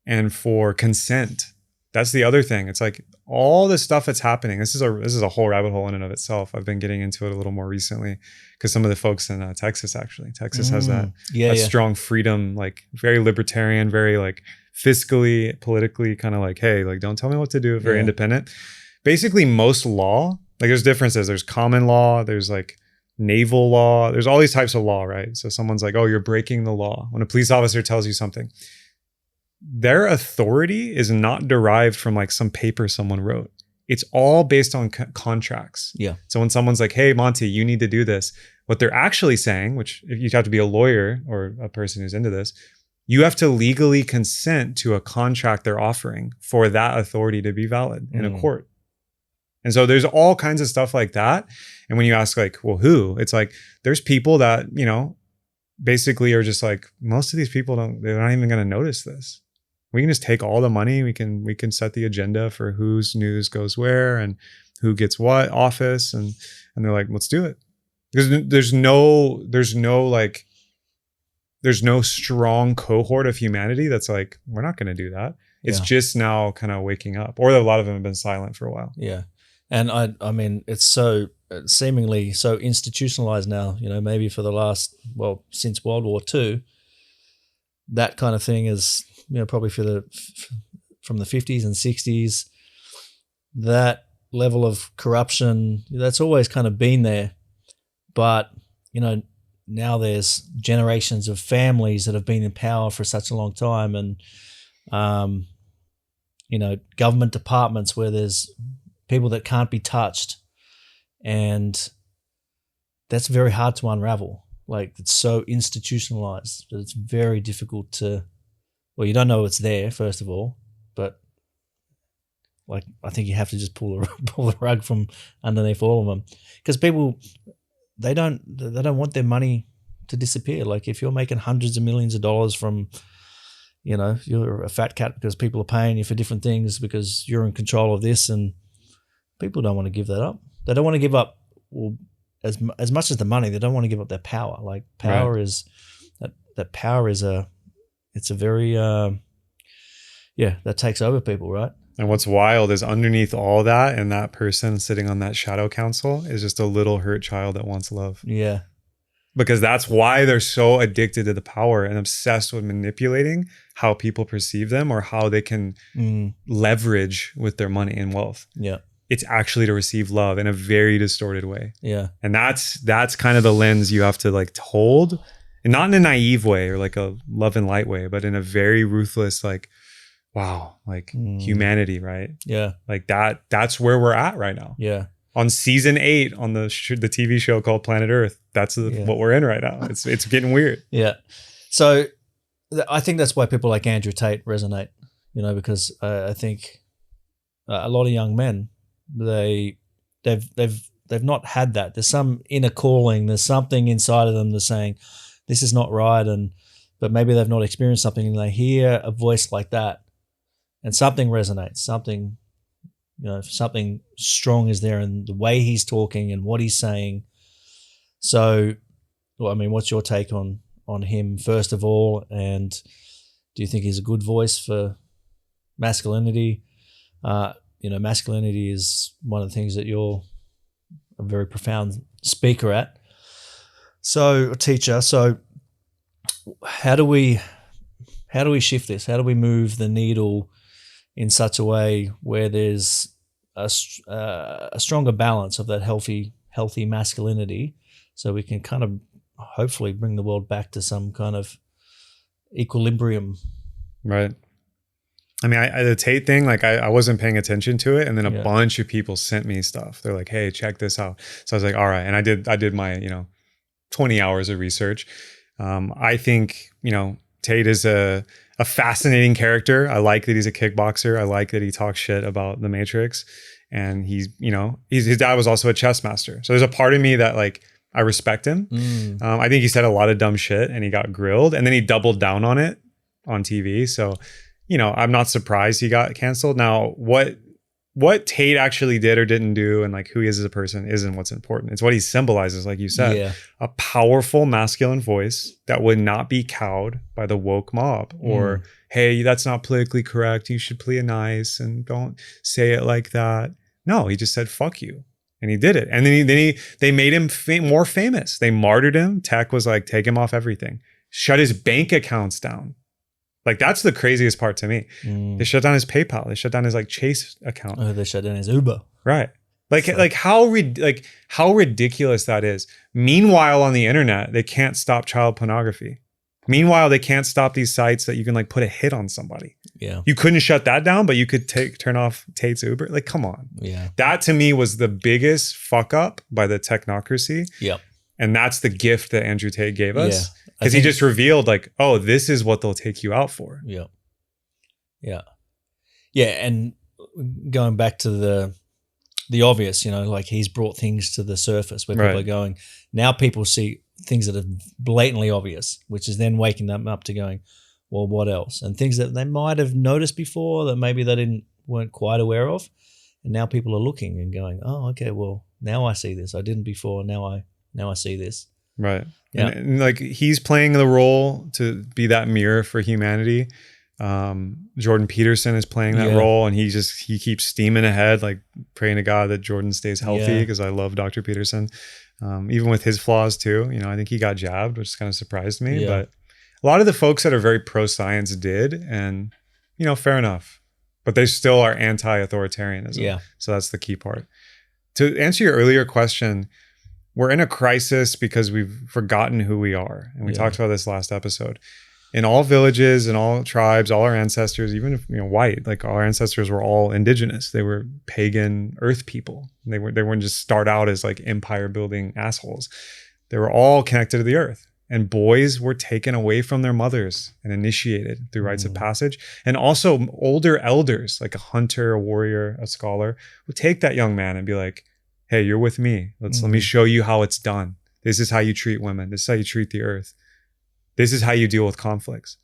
Speaker 2: and for consent. That's the other thing. It's like all the stuff that's happening. This is a whole rabbit hole in and of itself. I've been getting into it a little more recently because some of the folks in Texas has that strong freedom, like very libertarian, very like fiscally, politically kind of like, hey, like don't tell me what to do. Very independent. Basically, most law. Like there's differences. There's common law. There's like naval law. There's all these types of law, right? So someone's like, oh, you're breaking the law. When a police officer tells you something, their authority is not derived from like some paper someone wrote. It's all based on contracts.
Speaker 1: Yeah.
Speaker 2: So when someone's like, hey, Monty, you need to do this, what they're actually saying, which if you have to be a lawyer or a person who's into this, you have to legally consent to a contract they're offering for that authority to be valid in a court. And so there's all kinds of stuff like that. And when you ask like, well, who? It's like, there's people that, basically are just like, most of these people they're not even going to notice this. We can just take all the money. We can set the agenda for whose news goes where and who gets what office. And they're like, let's do it. Because there's no strong cohort of humanity that's like, we're not going to do that. It's just now kind of waking up, or a lot of them have been silent for a while.
Speaker 1: Yeah. And I mean, it's so seemingly so institutionalized now, maybe for the last, since World War II, that kind of thing is, probably from the 50s and 60s, that level of corruption, that's always kind of been there. But, now there's generations of families that have been in power for such a long time, and, government departments where there's people that can't be touched, and that's very hard to unravel. Like, it's so institutionalized that it's very difficult to, you don't know it's there, first of all, but like, I think you have to just pull the rug from underneath all of them, because people, they don't want their money to disappear. Like, if you're making hundreds of millions of dollars from, you're a fat cat because people are paying you for different things because you're in control of this, and people don't want to give that up. They don't want to give up, as much as the money, they don't want to give up their power. Like, power is that power is it's a very that takes over people, right?
Speaker 2: And what's wild is underneath all that, and that person sitting on that shadow council is just a little hurt child that wants love.
Speaker 1: Yeah.
Speaker 2: Because that's why they're so addicted to the power and obsessed with manipulating how people perceive them or how they can leverage with their money and wealth.
Speaker 1: Yeah.
Speaker 2: It's actually to receive love in a very distorted way.
Speaker 1: Yeah.
Speaker 2: And that's kind of the lens you have to like hold, and not in a naive way or like a love and light way, but in a very ruthless, like, wow, like humanity, right?
Speaker 1: Yeah.
Speaker 2: Like that's where we're at right now.
Speaker 1: Yeah.
Speaker 2: On season 8 on the TV show called Planet Earth, that's what we're in right now. It's getting weird.
Speaker 1: Yeah. So I think that's why people like Andrew Tate resonate, because I think a lot of young men, they've not had that. There's some inner calling. There's something inside of them that's saying, this is not right. But maybe they've not experienced something, and they hear a voice like that, and something resonates, something strong is there in the way he's talking and what he's saying. So, what's your take on him, first of all? And do you think he's a good voice for masculinity? Masculinity is one of the things that you're a very profound speaker at. So, a teacher. So, how do we shift this? How do we move the needle in such a way where there's a stronger balance of that healthy masculinity, so we can kind of hopefully bring the world back to some kind of equilibrium?
Speaker 2: Right. I mean, the Tate thing, like I wasn't paying attention to it, and then a bunch of people sent me stuff. They're like, "Hey, check this out." So I was like, "All right," and I did my 20 hours of research. I think Tate is a fascinating character. I like that he's a kickboxer. I like that he talks shit about the Matrix. And his dad was also a chess master. So there's a part of me that like, I respect him. I think he said a lot of dumb shit and he got grilled and then he doubled down on it on TV. So, I'm not surprised he got canceled. Now, what Tate actually did or didn't do and like who he is as a person isn't what's important. It's what he symbolizes, like you said. Yeah. A powerful masculine voice that would not be cowed by the woke mob or, hey, that's not politically correct. You should play it nice and don't say it like that. No, he just said, fuck you. And he did it. And then they made him more famous. They martyred him. Tech was like, take him off everything. Shut his bank accounts down. Like, that's the craziest part to me. They shut down his PayPal. They shut down his like Chase account.
Speaker 1: Oh, they shut down his Uber.
Speaker 2: Right. How ridiculous that is. Meanwhile, on the internet, they can't stop child pornography. Meanwhile, they can't stop these sites that you can like put a hit on somebody.
Speaker 1: Yeah.
Speaker 2: You couldn't shut that down, but you could turn off Tate's Uber. Like, come on.
Speaker 1: Yeah.
Speaker 2: That to me was the biggest fuck up by the technocracy.
Speaker 1: Yep.
Speaker 2: And that's the gift that Andrew Tate gave us. Because he just revealed like, oh, this is what they'll take you out for.
Speaker 1: Yeah. Yeah. Yeah. And going back to the obvious, like he's brought things to the surface where people are going, now people see things that are blatantly obvious, which is then waking them up to going, well, what else? And things that they might have noticed before that maybe they weren't quite aware of. And now people are looking and going, oh, okay, well, now I see this. I didn't before. Now I see this.
Speaker 2: Right. Yeah. And like he's playing the role to be that mirror for humanity. Jordan Peterson is playing that role and he keeps steaming ahead, like praying to God that Jordan stays healthy because I love Dr. Peterson. Even with his flaws too, I think he got jabbed, which kind of surprised me, but a lot of the folks that are very pro-science did, and fair enough, but they still are anti-authoritarianism. Yeah. So that's the key part. To answer your earlier question, we're in a crisis because we've forgotten who we are. And we talked about this last episode. In all villages and all tribes, all our ancestors, even if white, like our ancestors were all indigenous. They were pagan earth people. They weren't just start out as like empire building assholes. They were all connected to the earth. And boys were taken away from their mothers and initiated through rites of passage. And also older elders, like a hunter, a warrior, a scholar, would take that young man and be like, hey, you're with me. Let me show you how it's done. This is how you treat women. This is how you treat the earth. This is how you deal with conflicts.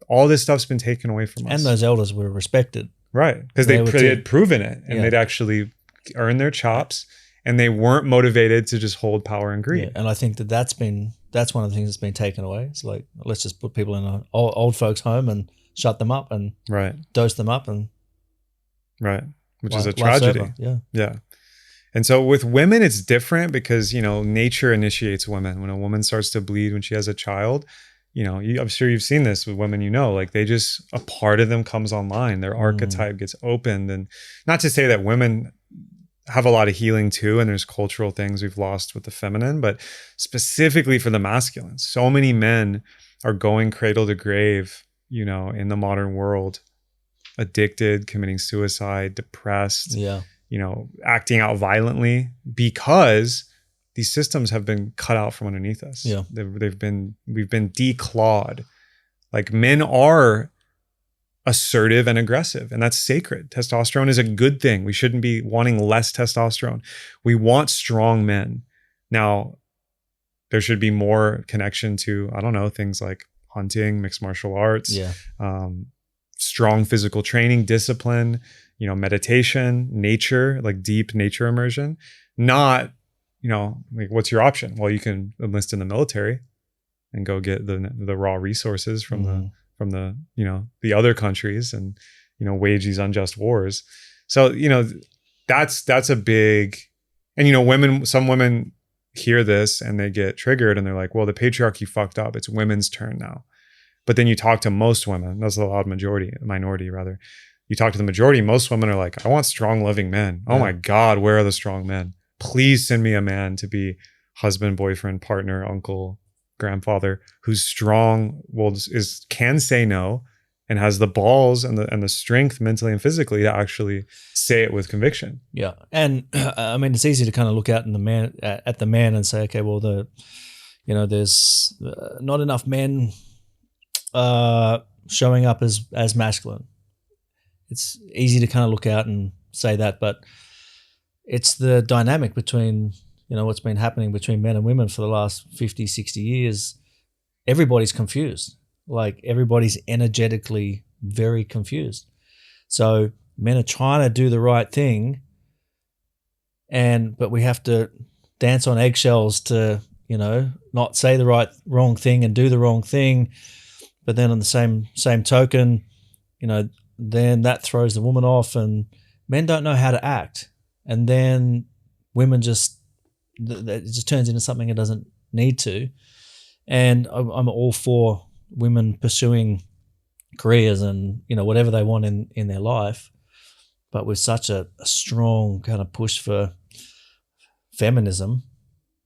Speaker 2: All this stuff's been taken away from us.
Speaker 1: And those elders were respected.
Speaker 2: Right. Because they had proven it and they'd actually earned their chops and they weren't motivated to just hold power and greed.
Speaker 1: Yeah. And I think that's one of the things that's been taken away. It's like, let's just put people in an old folks' home and shut them up and dose them up.
Speaker 2: Which is a tragedy. Yeah. And so with women, it's different because, nature initiates women. When a woman starts to bleed when she has a child, I'm sure you've seen this with women, like they just, a part of them comes online. Their archetype gets opened. And not to say that women have a lot of healing too, and there's cultural things we've lost with the feminine, but specifically for the masculine. So many men are going cradle to grave, in the modern world, addicted, committing suicide, depressed. Yeah. Acting out violently because these systems have been cut out from underneath us. Yeah. We've been declawed. Like men are assertive and aggressive, and that's sacred. Testosterone is a good thing. We shouldn't be wanting less testosterone. We want strong men. Now, there should be more connection to, things like hunting, mixed martial arts, strong physical training, discipline, meditation, nature, like deep nature immersion. Not, like what's your option? Well, you can enlist in the military and go get the raw resources from the other countries and, wage these unjust wars. So, that's a big, and some women hear this and they get triggered and they're like, well, the patriarchy fucked up. It's women's turn now. But then you talk to most women, that's a loud minority rather. You talk to the majority, most women are like, I want strong, loving men. Oh my God, where are the strong men? Please send me a man to be husband, boyfriend, partner, uncle, grandfather, who's strong, can say no, and has the balls and the strength mentally and physically to actually say it with conviction.
Speaker 1: Yeah. And it's easy to kind of look out at the man and say, okay, well, there's not enough men showing up as masculine. It's easy to kind of look out and say that, but it's the dynamic between, what's been happening between men and women for the last 50, 60 years. Everybody's confused. Like, everybody's energetically very confused. So men are trying to do the right thing, but we have to dance on eggshells to, not say the wrong thing and do the wrong thing. But then on the same token, then that throws the woman off, and men don't know how to act. And then women it just turns into something it doesn't need to. And I'm all for women pursuing careers and, whatever they want in their life. But with such a strong kind of push for feminism,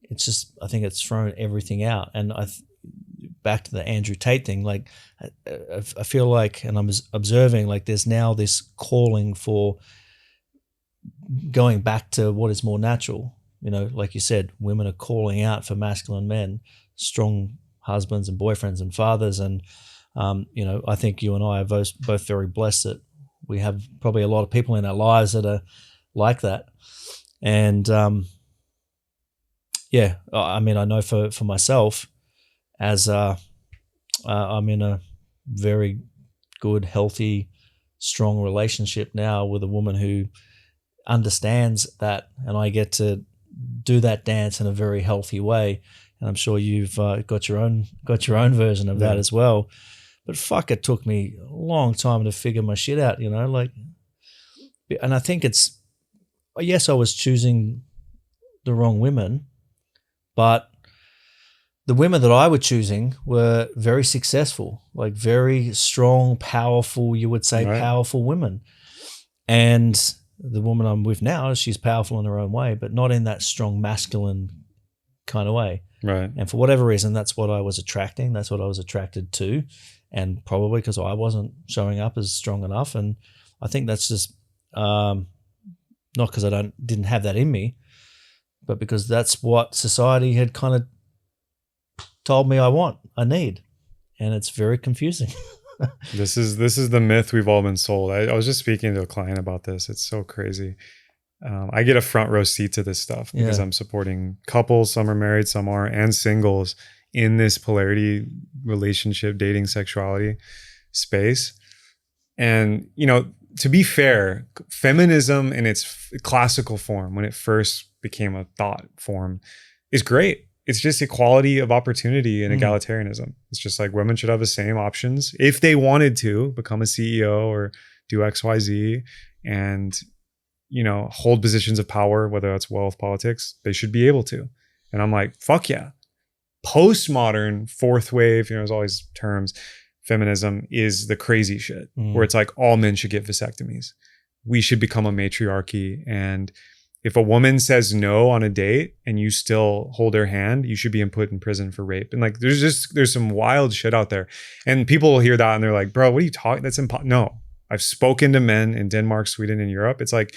Speaker 1: it's just, I think it's thrown everything out. And back to the Andrew Tate thing, like I feel like, and I'm observing, like there's now this calling for going back to what is more natural. Like you said, women are calling out for masculine men, strong husbands and boyfriends and fathers. And, I think you and I are both very blessed that we have probably a lot of people in our lives that are like that. And, I mean, I know for myself, as I'm in a very good, healthy, strong relationship now with a woman who understands that, and I get to do that dance in a very healthy way. And I'm sure you've got your own version of that as well. But fuck, it took me a long time to figure my shit out, and I think yes, I was choosing the wrong women, but the women that I was choosing were very successful, like very strong, powerful, you would say, right, powerful women. And the woman I'm with now, she's powerful in her own way, but not in that strong masculine kind of way.
Speaker 2: Right.
Speaker 1: And for whatever reason, that's what I was attracting. That's what I was attracted to. And probably because I wasn't showing up as strong enough. And I think that's just not because I didn't have that in me, but because that's what society had kind of told me I need. And it's very confusing.
Speaker 2: This is the myth we've all been sold. I was just speaking to a client about this. It's so crazy. I get a front row seat to this stuff because I'm supporting couples, some are married, some are, and singles in this polarity, relationship, dating, sexuality space. And, to be fair, feminism in its classical form, when it first became a thought form, is great. It's just equality of opportunity and egalitarianism. It's just like women should have the same options if they wanted to become a CEO or do XYZ and, hold positions of power, whether that's wealth, politics, they should be able to. And I'm like, fuck yeah. Postmodern, fourth wave, there's all these terms, feminism is the crazy shit where it's like all men should get vasectomies. We should become a matriarchy. And if a woman says no on a date and you still hold her hand, you should be put in prison for rape. And like, there's some wild shit out there. And people will hear that and they're like, bro, what are you talking? That's impossible. No, I've spoken to men in Denmark, Sweden, and Europe. It's like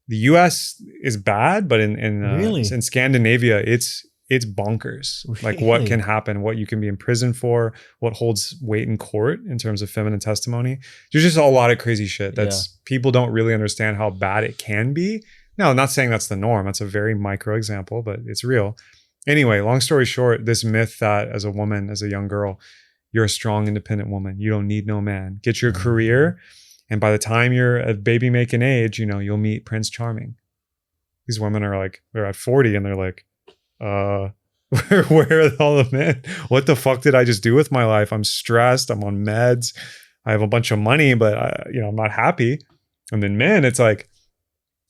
Speaker 2: the US is bad, but in Scandinavia, it's bonkers. Really? Like what can happen, what you can be in prison for, what holds weight in court in terms of feminine testimony. There's just a lot of crazy shit people don't really understand how bad it can be. No, I'm not saying that's the norm. That's a very micro example, but it's real. Anyway, long story short, this myth that as a woman, as a young girl, you're a strong, independent woman. You don't need no man. Get your career. And by the time you're a baby making age, you'll meet Prince Charming. These women are like, they're at 40 and they're like, where are all the men? What the fuck did I just do with my life? I'm stressed. I'm on meds. I have a bunch of money, but I'm not happy. And then men, it's like,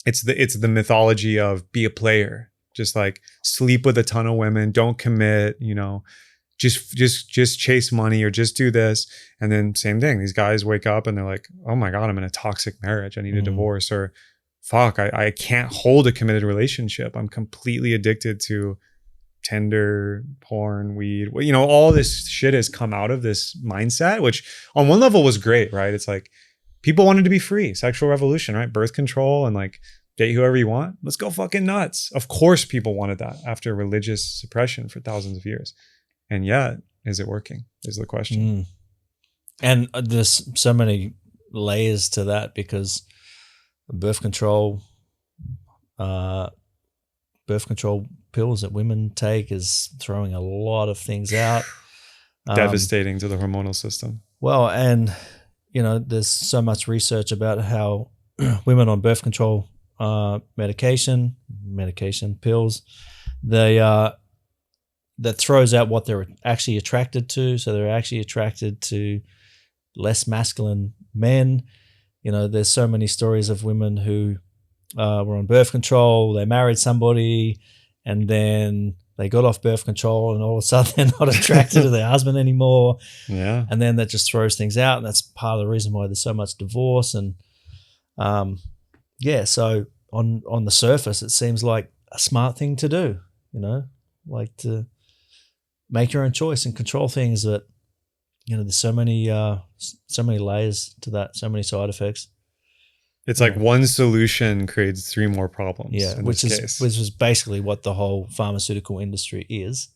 Speaker 2: it's the mythology of be a player, just like sleep with a ton of women, don't commit, just chase money or just do this. And then same thing, these guys wake up and they're like, oh my God, I'm in a toxic marriage. I need a divorce, or fuck, I can't hold a committed relationship. I'm completely addicted to Tinder, porn, weed. All this shit has come out of this mindset, which on one level was great, right? It's like people wanted to be free, sexual revolution, right? Birth control and like date whoever you want. Let's go fucking nuts. Of course people wanted that after religious suppression for thousands of years. And yet, is it working? Is the question.
Speaker 1: And there's so many layers to that because birth control pills that women take is throwing a lot of things out.
Speaker 2: Devastating to the hormonal system.
Speaker 1: Well, and there's so much research about how women on birth control medication pills, that throws out what they're actually attracted to. So they're actually attracted to less masculine men. There's so many stories of women who were on birth control. They married somebody, and then they got off birth control, and all of a sudden they're not attracted to their husband anymore.
Speaker 2: Yeah,
Speaker 1: and then that just throws things out, and that's part of the reason why there's so much divorce. And so on the surface, it seems like a smart thing to do. Like to make your own choice and control things. That there's so many layers to that, so many side effects.
Speaker 2: It's like one solution creates 3 more problems.
Speaker 1: Yeah, which is basically what the whole pharmaceutical industry is.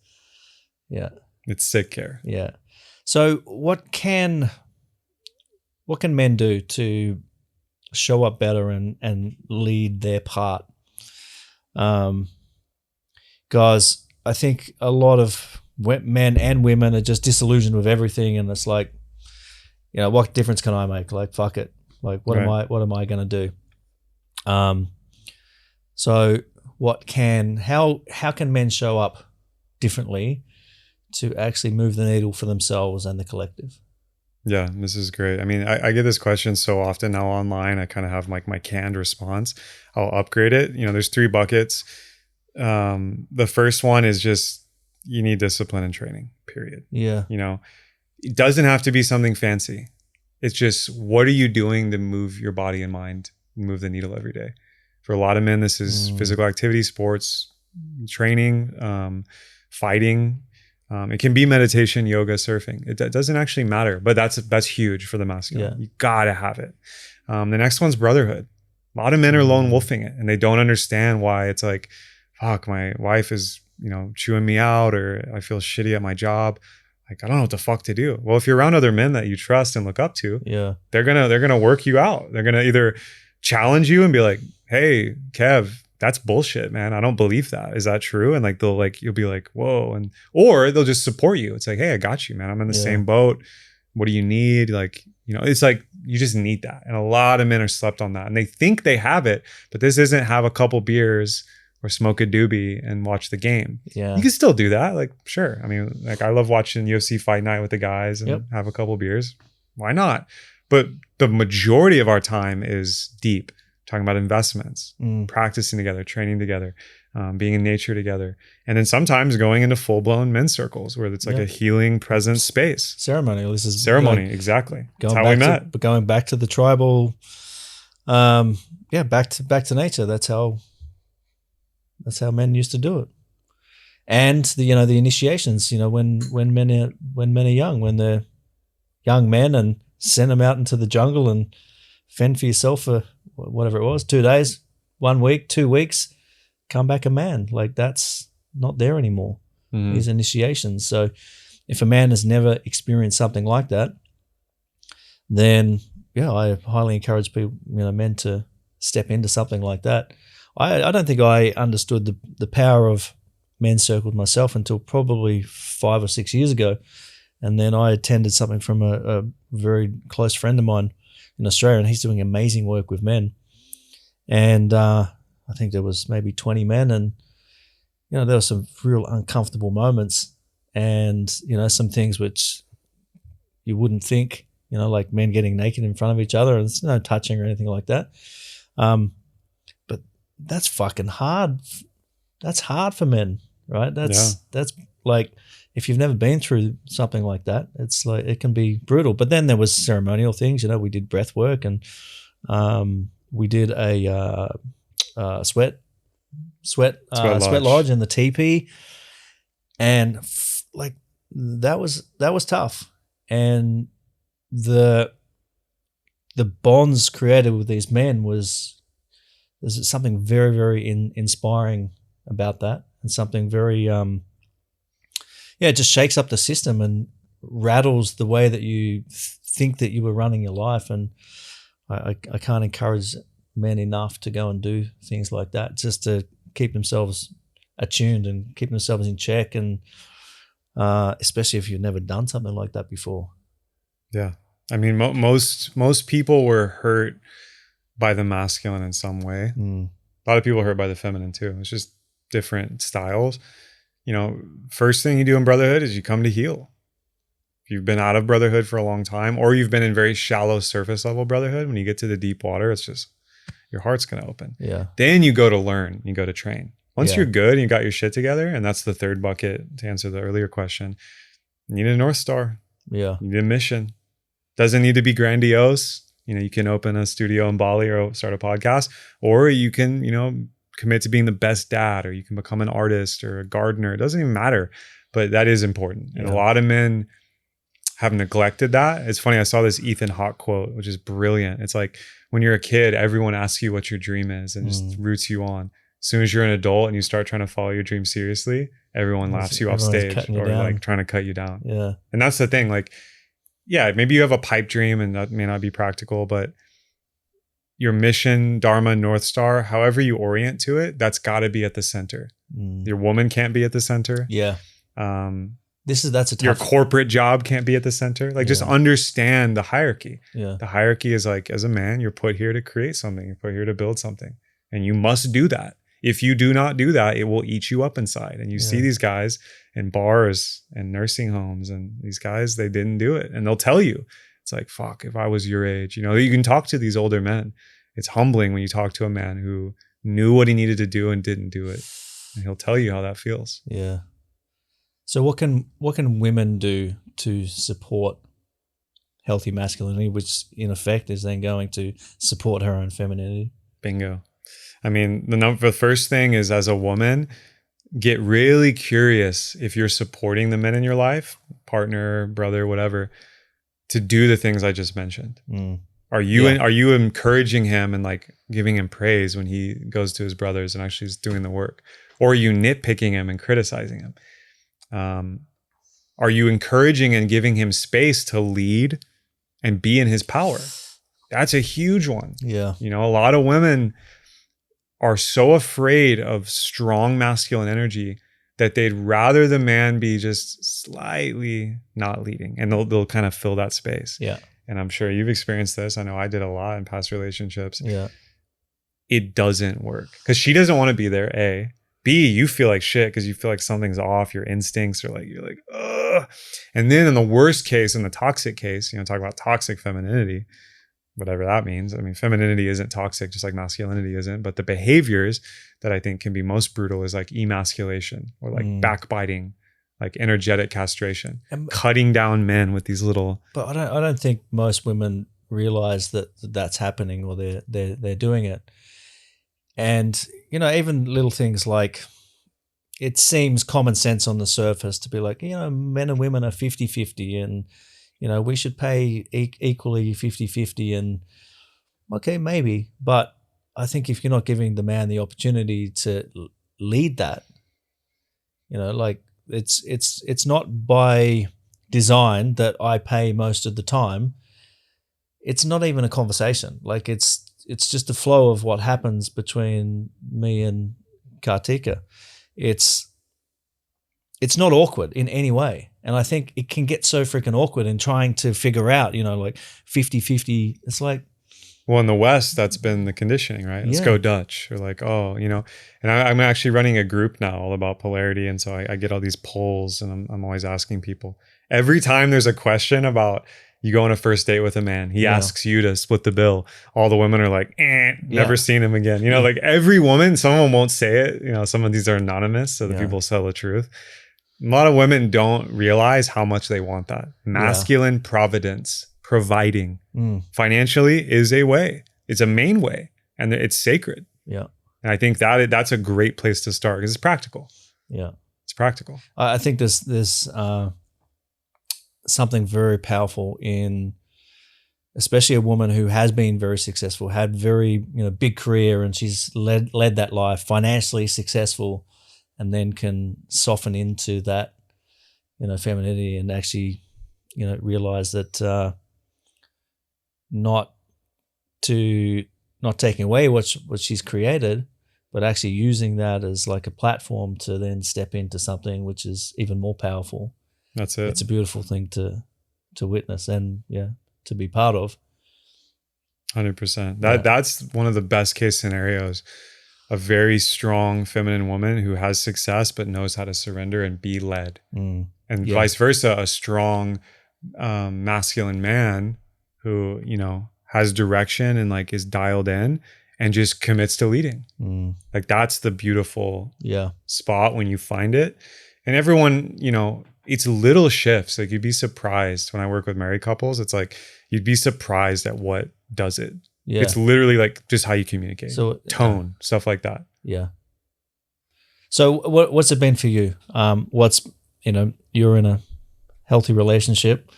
Speaker 1: Yeah,
Speaker 2: it's sick care.
Speaker 1: Yeah. So what can men do to show up better and lead their part? Guys, I think a lot of men and women are just disillusioned with everything, and it's like, what difference can I make? Like, fuck it. Like, what am I going to do? So how can men show up differently to actually move the needle for themselves and the collective?
Speaker 2: Yeah, this is great. I mean, I get this question so often now online. I kind of have like my canned response. I'll upgrade it. There's 3 buckets. The first one is just, you need discipline and training, period.
Speaker 1: Yeah.
Speaker 2: It doesn't have to be something fancy. It's just, what are you doing to move your body and mind, move the needle every day? For a lot of men, this is physical activity, sports, training, fighting. It can be meditation, yoga, surfing. It doesn't actually matter, but that's huge for the masculine. Yeah. You gotta have it. The next one's brotherhood. A lot of men are lone wolfing it, and they don't understand why. It's like, fuck, my wife is chewing me out, or I feel shitty at my job. Like, I don't know what the fuck to do. Well, if you're around other men that you trust and look up to, they're gonna work you out. They're gonna either challenge you and be like, hey, Kev, that's bullshit, man. I don't believe that. Is that true? And you'll be like, whoa. Or they'll just support you. It's like, hey, I got you, man. I'm in the same boat. What do you need? It's like, you just need that. And a lot of men are slept on that, and they think they have it, but this isn't have a couple beers or smoke a doobie and watch the game.
Speaker 1: Yeah.
Speaker 2: You can still do that. Like, sure. I mean, I love watching UFC Fight Night with the guys and have a couple beers. Why not? But the majority of our time is deep, talking about investments, practicing together, training together, being in nature together. And then sometimes going into full-blown men's circles where it's like a healing present space.
Speaker 1: Ceremonial. This is
Speaker 2: ceremony. Exactly. That's how we met.
Speaker 1: But going back to the tribal, back to nature. That's how men used to do it. And the initiations, when men are young, when they're young men, and send them out into the jungle and fend for yourself for whatever it was, 2 days, 1 week, 2 weeks, come back a man. Like, that's not there anymore. These initiations. So if a man has never experienced something like that, then I highly encourage people, men to step into something like that. I don't think I understood the power of men's circles myself until probably 5 or 6 years ago. And then I attended something from a very close friend of mine in Australia, and he's doing amazing work with men. And I think there was maybe 20 men, and there were some real uncomfortable moments, and some things which you wouldn't think, like men getting naked in front of each other, and there's no touching or anything like that. But that's fucking hard. That's hard for men, right? That's like, if you've never been through something like that, it's like, it can be brutal. But then there was ceremonial things. We did breath work, and we did a sweat lodge in the teepee, and that was tough. And the bonds created with these men there's something very, very inspiring about that, and something very it just shakes up the system and rattles the way that you think that you were running your life. And I can't encourage men enough to go and do things like that, just to keep themselves attuned and keep themselves in check, and especially if you've never done something like that before.
Speaker 2: Yeah. I mean, most people were hurt by the masculine in some way. A lot of people are hurt by the feminine too. It's just different styles. You know, first thing you do in brotherhood is you come to heal. If you've been out of brotherhood for a long time, or you've been in very shallow surface level brotherhood, when you get to the deep water, it's just your heart's going to open.
Speaker 1: Yeah.
Speaker 2: Then you go to learn, you go to train. Once you're good and you got your shit together, and that's the third bucket to answer the earlier question, you need a North Star.
Speaker 1: Yeah.
Speaker 2: You need a mission. Doesn't need to be grandiose. You know, you can open a studio in Bali or start a podcast, or you can, you know, commit to being the best dad, or you can become an artist or a gardener. It doesn't even matter, but that is important. And a lot of men have neglected that. It's funny. I saw this Ethan Hawke quote, which is brilliant. It's like, when you're a kid, everyone asks you what your dream is and just roots you on. As soon as you're an adult and you start trying to follow your dream seriously, everyone laughs you off stage or like trying to cut you down.
Speaker 1: Yeah.
Speaker 2: And that's the thing. Like, yeah, maybe you have a pipe dream and that may not be practical, but your mission, Dharma, North Star, however you orient to it, that's got to be at the center. Your woman can't be at the center.
Speaker 1: Yeah. That's a tough.
Speaker 2: Your corporate job can't be at the center. Like, just understand the hierarchy.
Speaker 1: Yeah.
Speaker 2: The hierarchy is like, as a man, you're put here to create something. You're put here to build something, and you must do that. If you do not do that, it will eat you up inside. And you see these guys in bars and nursing homes, and these guys, they didn't do it. And they'll tell you, it's like, fuck, if I was your age, you know, you can talk to these older men. It's humbling when you talk to a man who knew what he needed to do and didn't do it. And he'll tell you how that feels.
Speaker 1: Yeah. So what can women do to support healthy masculinity, which in effect is then going to support her own femininity?
Speaker 2: Bingo. I mean, the first thing is, as a woman, get really curious if you're supporting the men in your life, partner, brother, whatever, to do the things I just mentioned. Are you encouraging him and like giving him praise when he goes to his brothers and actually is doing the work? Or are you nitpicking him and criticizing him? Are you encouraging and giving him space to lead and be in his power? That's a huge one.
Speaker 1: Yeah.
Speaker 2: You know, a lot of women are so afraid of strong masculine energy that they'd rather the man be just slightly not leading, and they'll kind of fill that space.
Speaker 1: Yeah.
Speaker 2: And I'm sure you've experienced this. I know I did a lot in past relationships.
Speaker 1: Yeah.
Speaker 2: It doesn't work because she doesn't want to be there, A. B, you feel like shit because you feel like something's off. Your instincts are like, you're like, ugh. And then in the worst case, in the toxic case, you know, talk about toxic femininity, whatever that means. I mean, femininity isn't toxic, just like masculinity isn't. But the behaviors that I think can be most brutal is like emasculation or like backbiting, like energetic castration, cutting down men with these little.
Speaker 1: But I don't think most women realize that that's happening, or they're doing it. And, you know, even little things like, it seems common sense on the surface to be like, you know, men and women are 50-50 and, you know, we should pay equally 50-50. And okay, maybe. But I think if you're not giving the man the opportunity to lead that, you know, like it's not by design that I pay most of the time. It's not even a conversation. Like it's just the flow of what happens between me and Kartika. It's not awkward in any way. And I think it can get so freaking awkward in trying to figure out, you know, like 50-50. It's like,
Speaker 2: well, in the West, that's been the conditioning, right? Let's go Dutch, or like, oh, you know, and I'm actually running a group now all about polarity. And so I get all these polls, and I'm always asking people every time there's a question about, you go on a first date with a man, he asks you to split the bill. All the women are like, never seen him again. You know, like every woman, some of them won't say it. You know, some of these are anonymous, so the people tell the truth. A lot of women don't realize how much they want that. Masculine providence, providing financially is a way. It's a main way, and it's sacred.
Speaker 1: Yeah.
Speaker 2: And I think that's a great place to start because it's practical.
Speaker 1: Yeah.
Speaker 2: It's practical.
Speaker 1: I think there's something very powerful in, especially a woman who has been very successful, had very, you know, big career, and she's led that life, financially successful, and then can soften into that, you know, femininity and actually, you know, realize that not taking away what she's created, but actually using that as like a platform to then step into something which is even more powerful.
Speaker 2: That's it.
Speaker 1: It's a beautiful thing to witness and to be part of.
Speaker 2: 100%. That's one of the best case scenarios. A very strong feminine woman who has success but knows how to surrender and be led. And vice versa, a strong masculine man who, you know, has direction and like is dialed in and just commits to leading. Like that's the beautiful spot when you find it. And everyone, you know, it's little shifts. Like you'd be surprised when I work with married couples. It's like you'd be surprised at what does it. Yeah. It's literally like just how you communicate, tone, stuff like that.
Speaker 1: Yeah. So what's it been for you? What's, you know, you're in a healthy relationship.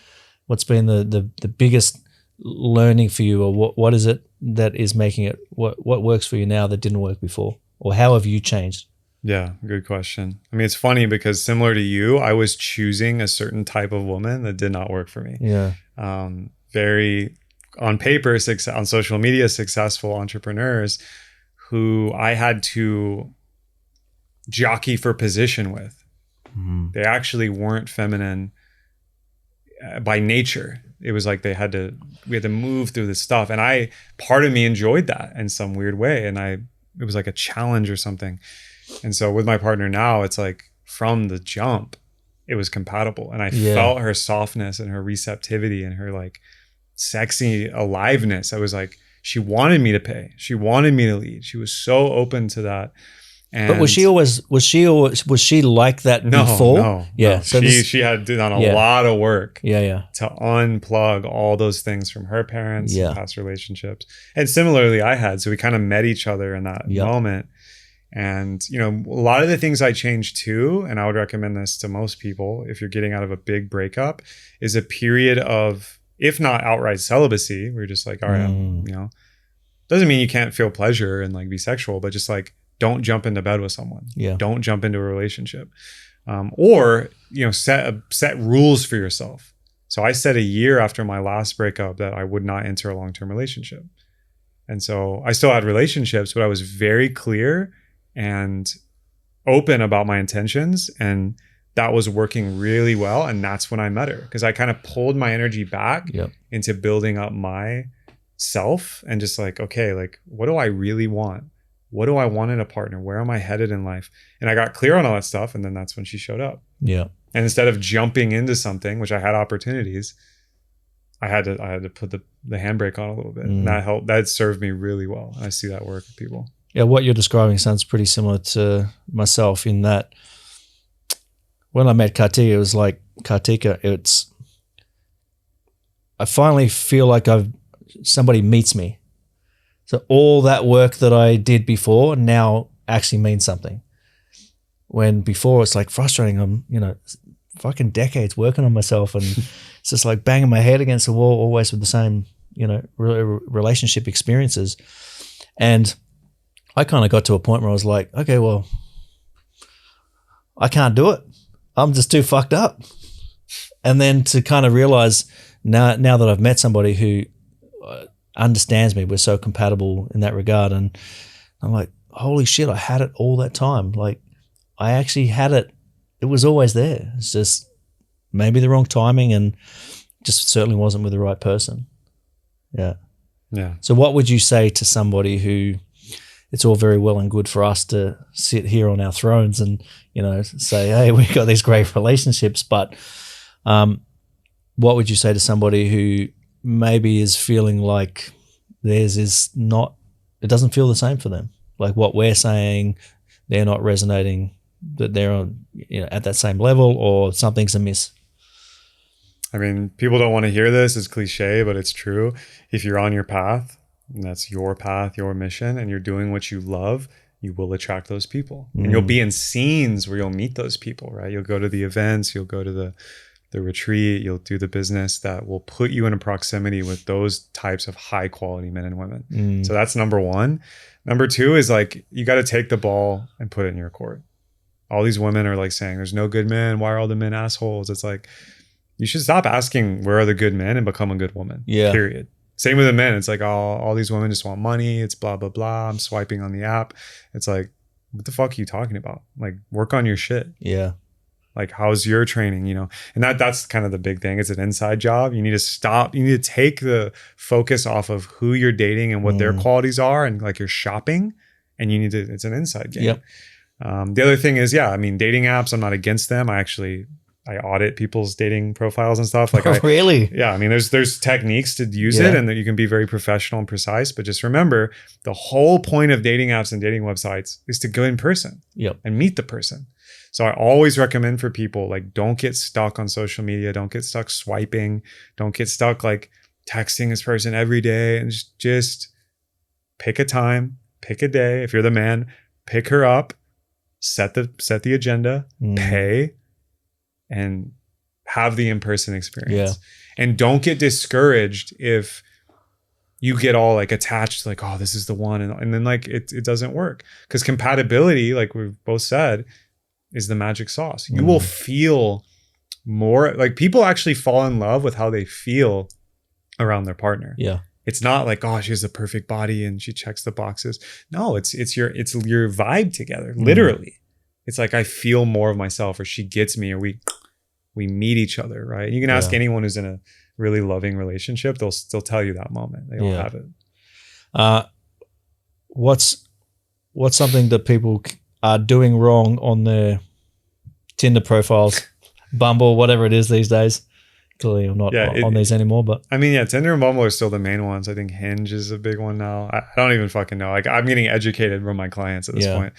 Speaker 1: What's been the biggest learning for you, or what is it that is making it, what works for you now that didn't work before, or how have you changed?
Speaker 2: Yeah, good question. I mean, it's funny because similar to you, I was choosing a certain type of woman that did not work for me.
Speaker 1: Yeah.
Speaker 2: Very on paper, on social media, successful entrepreneurs who I had to jockey for position with. They actually weren't feminine by nature. It was like we had to move through this stuff. And part of me enjoyed that in some weird way. And it was like a challenge or something. And so with my partner now, it's like from the jump, it was compatible. And I felt her softness and her receptivity and her like sexy aliveness. I was like, she wanted me to pay. She wanted me to lead. She was so open to that. And
Speaker 1: but was she like that before?
Speaker 2: No.
Speaker 1: Yeah.
Speaker 2: No. So she had done a lot of work to unplug all those things from her parents and past relationships. And similarly I had. So we kind of met each other in that moment. And, you know, a lot of the things I changed too, and I would recommend this to most people if you're getting out of a big breakup, is a period of, if not outright celibacy, where you're just like, all right, you know, doesn't mean you can't feel pleasure and like be sexual, but just like, don't jump into bed with someone. Yeah. Don't jump into a relationship. Or, you know, set rules for yourself. So I said a year after my last breakup that I would not enter a long-term relationship. And so I still had relationships, but I was very clear and open about my intentions. And that was working really well. And that's when I met her, because I kind of pulled my energy back into building up my self and just like, okay, like, what do I really want? What do I want in a partner? Where am I headed in life? And I got clear on all that stuff. And then that's when she showed up. Yeah. And instead of jumping into something, which I had opportunities, I had to put the handbrake on a little bit. And that helped. That served me really well. I see that work with people.
Speaker 1: Yeah, what you're describing sounds pretty similar to myself in that when I met Kartika, it was like, Kartika, I finally feel like somebody meets me. So all that work that I did before now actually means something. When before it's like frustrating, I'm, you know, fucking decades working on myself and it's just like banging my head against the wall always with the same, you know, relationship experiences. And I kind of got to a point where I was like, okay, well, I can't do it. I'm just too fucked up. And then to kind of realize now that I've met somebody who understands me, we're so compatible in that regard. And I'm like, holy shit, I had it all that time. Like I actually had it. It was always there. It's just maybe the wrong timing and just certainly wasn't with the right person. Yeah.
Speaker 2: Yeah.
Speaker 1: So what would you say to somebody who, it's all very well and good for us to sit here on our thrones and, you know, say, hey, we've got these great relationships, but what would you say to somebody who maybe is feeling like theirs is not, it doesn't feel the same for them? Like what we're saying, they're not resonating, that they're on, you know, at that same level, or something's amiss?
Speaker 2: I mean, people don't want to hear this. It's cliche, but it's true. If you're on your path, and that's your path, your mission, and you're doing what you love, you will attract those people. And you'll be in scenes where you'll meet those people, right? You'll go to the events, you'll go to the retreat, you'll do the business that will put you in a proximity with those types of high quality men and women. So that's number one. Number two is like, you got to take the ball and put it in your court. All these women are like saying, there's no good men. Why are all the men assholes? It's like, you should stop asking where are the good men and become a good woman. Yeah. Period. Same with the men. It's like, oh, all these women just want money. It's blah, blah, blah. I'm swiping on the app. It's like, what the fuck are you talking about? Like, work on your shit.
Speaker 1: Yeah.
Speaker 2: Like, how's your training, And that's kind of the big thing. It's an inside job. You need to stop. You need to take the focus off of who you're dating and what their qualities are and like you're shopping. And it's an inside game.
Speaker 1: Yep.
Speaker 2: The other thing is, dating apps, I'm not against them. I audit people's dating profiles and stuff. Like,
Speaker 1: really?
Speaker 2: Yeah. There's techniques to use it and that you can be very professional and precise, but just remember the whole point of dating apps and dating websites is to go in person and meet the person. So I always recommend for people, like, don't get stuck on social media. Don't get stuck swiping. Don't get stuck like texting this person every day, and just pick a time, pick a day. If you're the man, pick her up, set the agenda, pay, and have the in-person experience. And don't get discouraged if you get all like attached, like, oh, this is the one. And then like, it doesn't work, because compatibility, like we've both said, is the magic sauce. You will feel more like people actually fall in love with how they feel around their partner.
Speaker 1: Yeah.
Speaker 2: It's not like, oh, she has a perfect body and she checks the boxes. No, it's your vibe together. Literally. It's like, I feel more of myself, or she gets me, or we meet each other, right? You can ask anyone who's in a really loving relationship, they'll still tell you that moment. They all have it.
Speaker 1: What's something that people are doing wrong on their Tinder profiles, Bumble, whatever it is these days? Clearly I'm not on these anymore, but
Speaker 2: Tinder and Bumble are still the main ones. I think Hinge is a big one now. I don't even fucking know. Like, I'm getting educated from my clients at this point.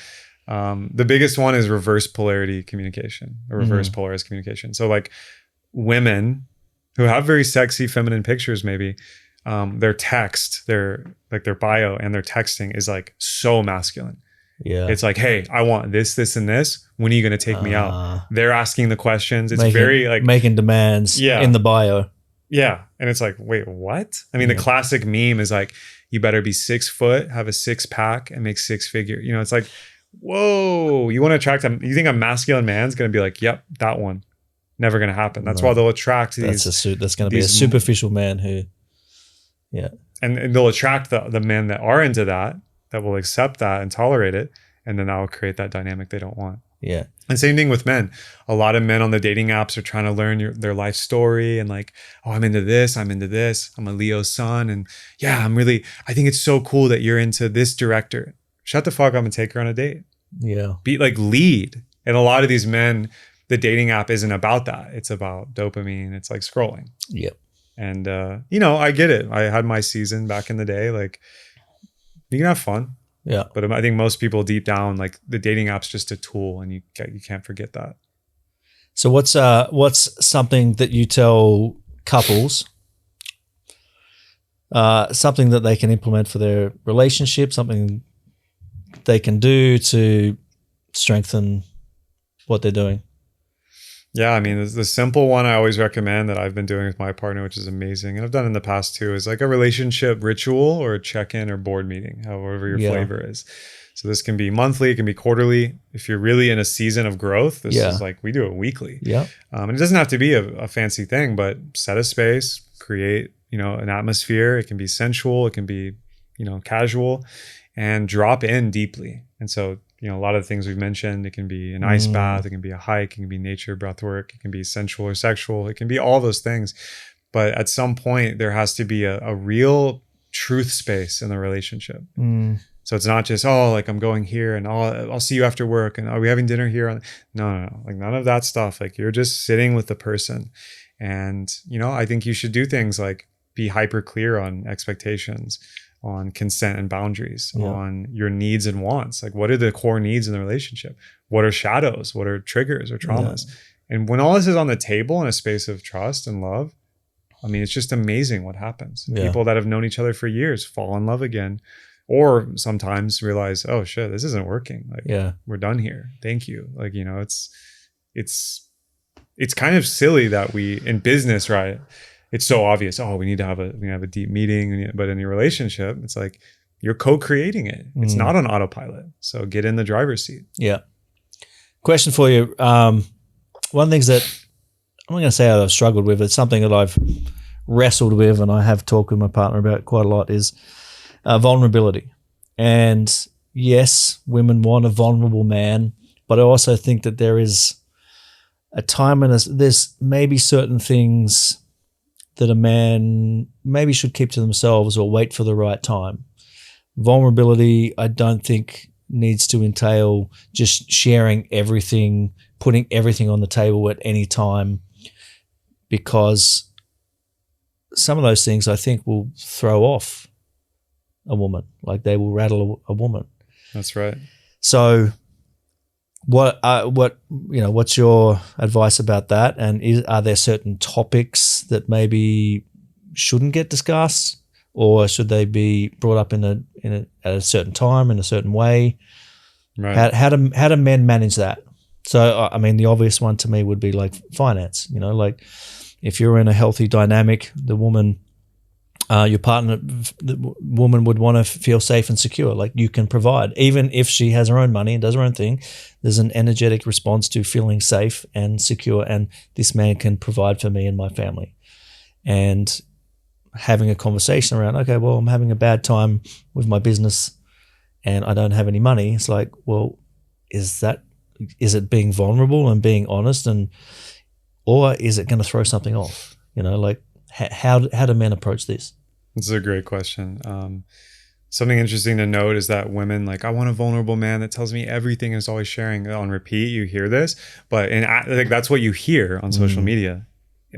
Speaker 2: The biggest one is reverse polarity communication, or reverse polarized communication. So like, women who have very sexy feminine pictures, maybe their text, their bio and their texting is like so masculine.
Speaker 1: Yeah.
Speaker 2: It's like, hey, I want this, this, and this. When are you going to take me out? They're asking the questions. It's very like
Speaker 1: making demands in the bio.
Speaker 2: Yeah. And it's like, wait, what? The classic meme is like, you better be 6 foot, have a 6-pack, and make 6-figure. It's like, whoa, you want to attract them? You think a masculine man's going to be like, yep, that one? Never going to happen. That's why they'll attract these.
Speaker 1: That's going to be a superficial man who,
Speaker 2: And they'll attract the men that are into that will accept that and tolerate it. And then that will create that dynamic they don't want.
Speaker 1: Yeah.
Speaker 2: And same thing with men. A lot of men on the dating apps are trying to learn their life story and like, oh, I'm into this. I'm a Leo sun. And I think it's so cool that you're into this director. Shut the fuck up and take her on a date.
Speaker 1: Yeah.
Speaker 2: Be like, lead. And a lot of these men, the dating app isn't about that. It's about dopamine. It's like scrolling.
Speaker 1: Yep.
Speaker 2: And, I get it. I had my season back in the day. Like, you can have fun.
Speaker 1: Yeah.
Speaker 2: But I think most people deep down, like, the dating app's just a tool, and you can't forget that.
Speaker 1: So what's something that you tell couples, something that they can implement for their relationship, something they can do to strengthen what they're doing?
Speaker 2: Yeah, the simple one I always recommend that I've been doing with my partner, which is amazing, and I've done in the past too, is like a relationship ritual or a check-in or board meeting, however your flavor is. So this can be monthly, it can be quarterly. If you're really in a season of growth, this is like, we do it weekly.
Speaker 1: Yeah.
Speaker 2: And it doesn't have to be a fancy thing, but set a space, create, an atmosphere. It can be sensual, it can be, casual, and drop in deeply. And so, a lot of the things we've mentioned, it can be an ice bath, it can be a hike, it can be nature, breath work, it can be sensual or sexual, it can be all those things. But at some point, there has to be a real truth space in the relationship. So it's not just, oh, like, I'm going here and I'll see you after work, and are we having dinner here? No. Like, none of that stuff. Like, you're just sitting with the person. And, I think you should do things like be hyper clear on expectations, on consent and boundaries, on your needs and wants. Like, what are the core needs in the relationship? What are shadows? What are triggers or traumas? And when all this is on the table in a space of trust and love, it's just amazing what happens. People that have known each other for years fall in love again, or sometimes realize, oh shit, this isn't working. Like, we're done here. Thank you. Like, it's kind of silly that we, in business, right? It's so obvious. Oh, we need to have a deep meeting. But in your relationship, it's like you're co-creating it. It's not on autopilot. So get in the driver's seat.
Speaker 1: Yeah. Question for you. One of the things that I'm not going to say I've struggled with, it's something that I've wrestled with, and I have talked with my partner about quite a lot, is vulnerability. And yes, women want a vulnerable man, but I also think that there is a time and there's maybe certain things that a man maybe should keep to themselves or wait for the right time. Vulnerability, I don't think, needs to entail just sharing everything, putting everything on the table at any time, because some of those things I think will throw off a woman, like they will rattle a woman.
Speaker 2: That's right.
Speaker 1: So what's your advice about that? And are there certain topics that maybe shouldn't get discussed, or should they be brought up at a certain time in a certain way?
Speaker 2: Right.
Speaker 1: How do men manage that? So I mean, the obvious one to me would be like finance. Like if you're in a healthy dynamic, the woman, your partner, the woman would want to feel safe and secure. Like you can provide, even if she has her own money and does her own thing. There's an energetic response to feeling safe and secure, and this man can provide for me and my family. And having a conversation around, okay, well, I'm having a bad time with my business and I don't have any money. It's like, well, is it being vulnerable and being honest, or is it going to throw something off? Like how do men approach this?
Speaker 2: This is a great question. Something interesting to note is that women, like, I want a vulnerable man that tells me everything and is always sharing on repeat. You hear this, but like that's what you hear on social media.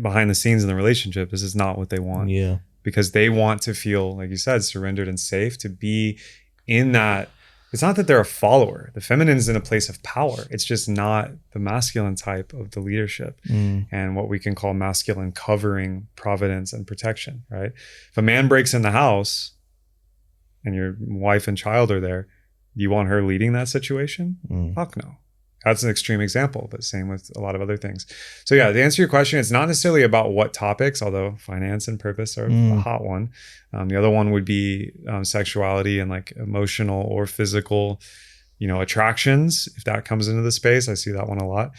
Speaker 2: Behind the scenes in the relationship, this is not what they want.
Speaker 1: Yeah.
Speaker 2: Because they want to feel, like you said, surrendered and safe, to be in that. It's not that they're a follower. The feminine is in a place of power. It's just not the masculine type of the leadership and what we can call masculine covering, providence, and protection, right? If a man breaks in the house and your wife and child are there, do you want her leading that situation? Fuck no. That's an extreme example, but same with a lot of other things. So yeah, to answer your question, it's not necessarily about what topics, although finance and purpose are a hot one. The other one would be sexuality and like emotional or physical, attractions. If that comes into the space, I see that one a lot.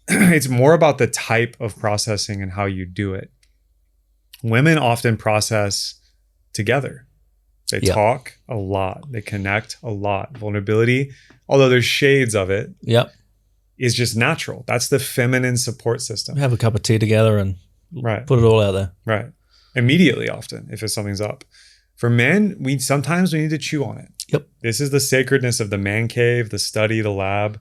Speaker 2: It's more about the type of processing and how you do it. Women often process together. They talk a lot. They connect a lot. Vulnerability, although there's shades of it.
Speaker 1: Yep.
Speaker 2: Is just natural. That's the feminine support system.
Speaker 1: Have a cup of tea together and put it all out there.
Speaker 2: Right. Immediately, often, if something's up. For men, sometimes we need to chew on it.
Speaker 1: Yep.
Speaker 2: This is the sacredness of the man cave, the study, the lab.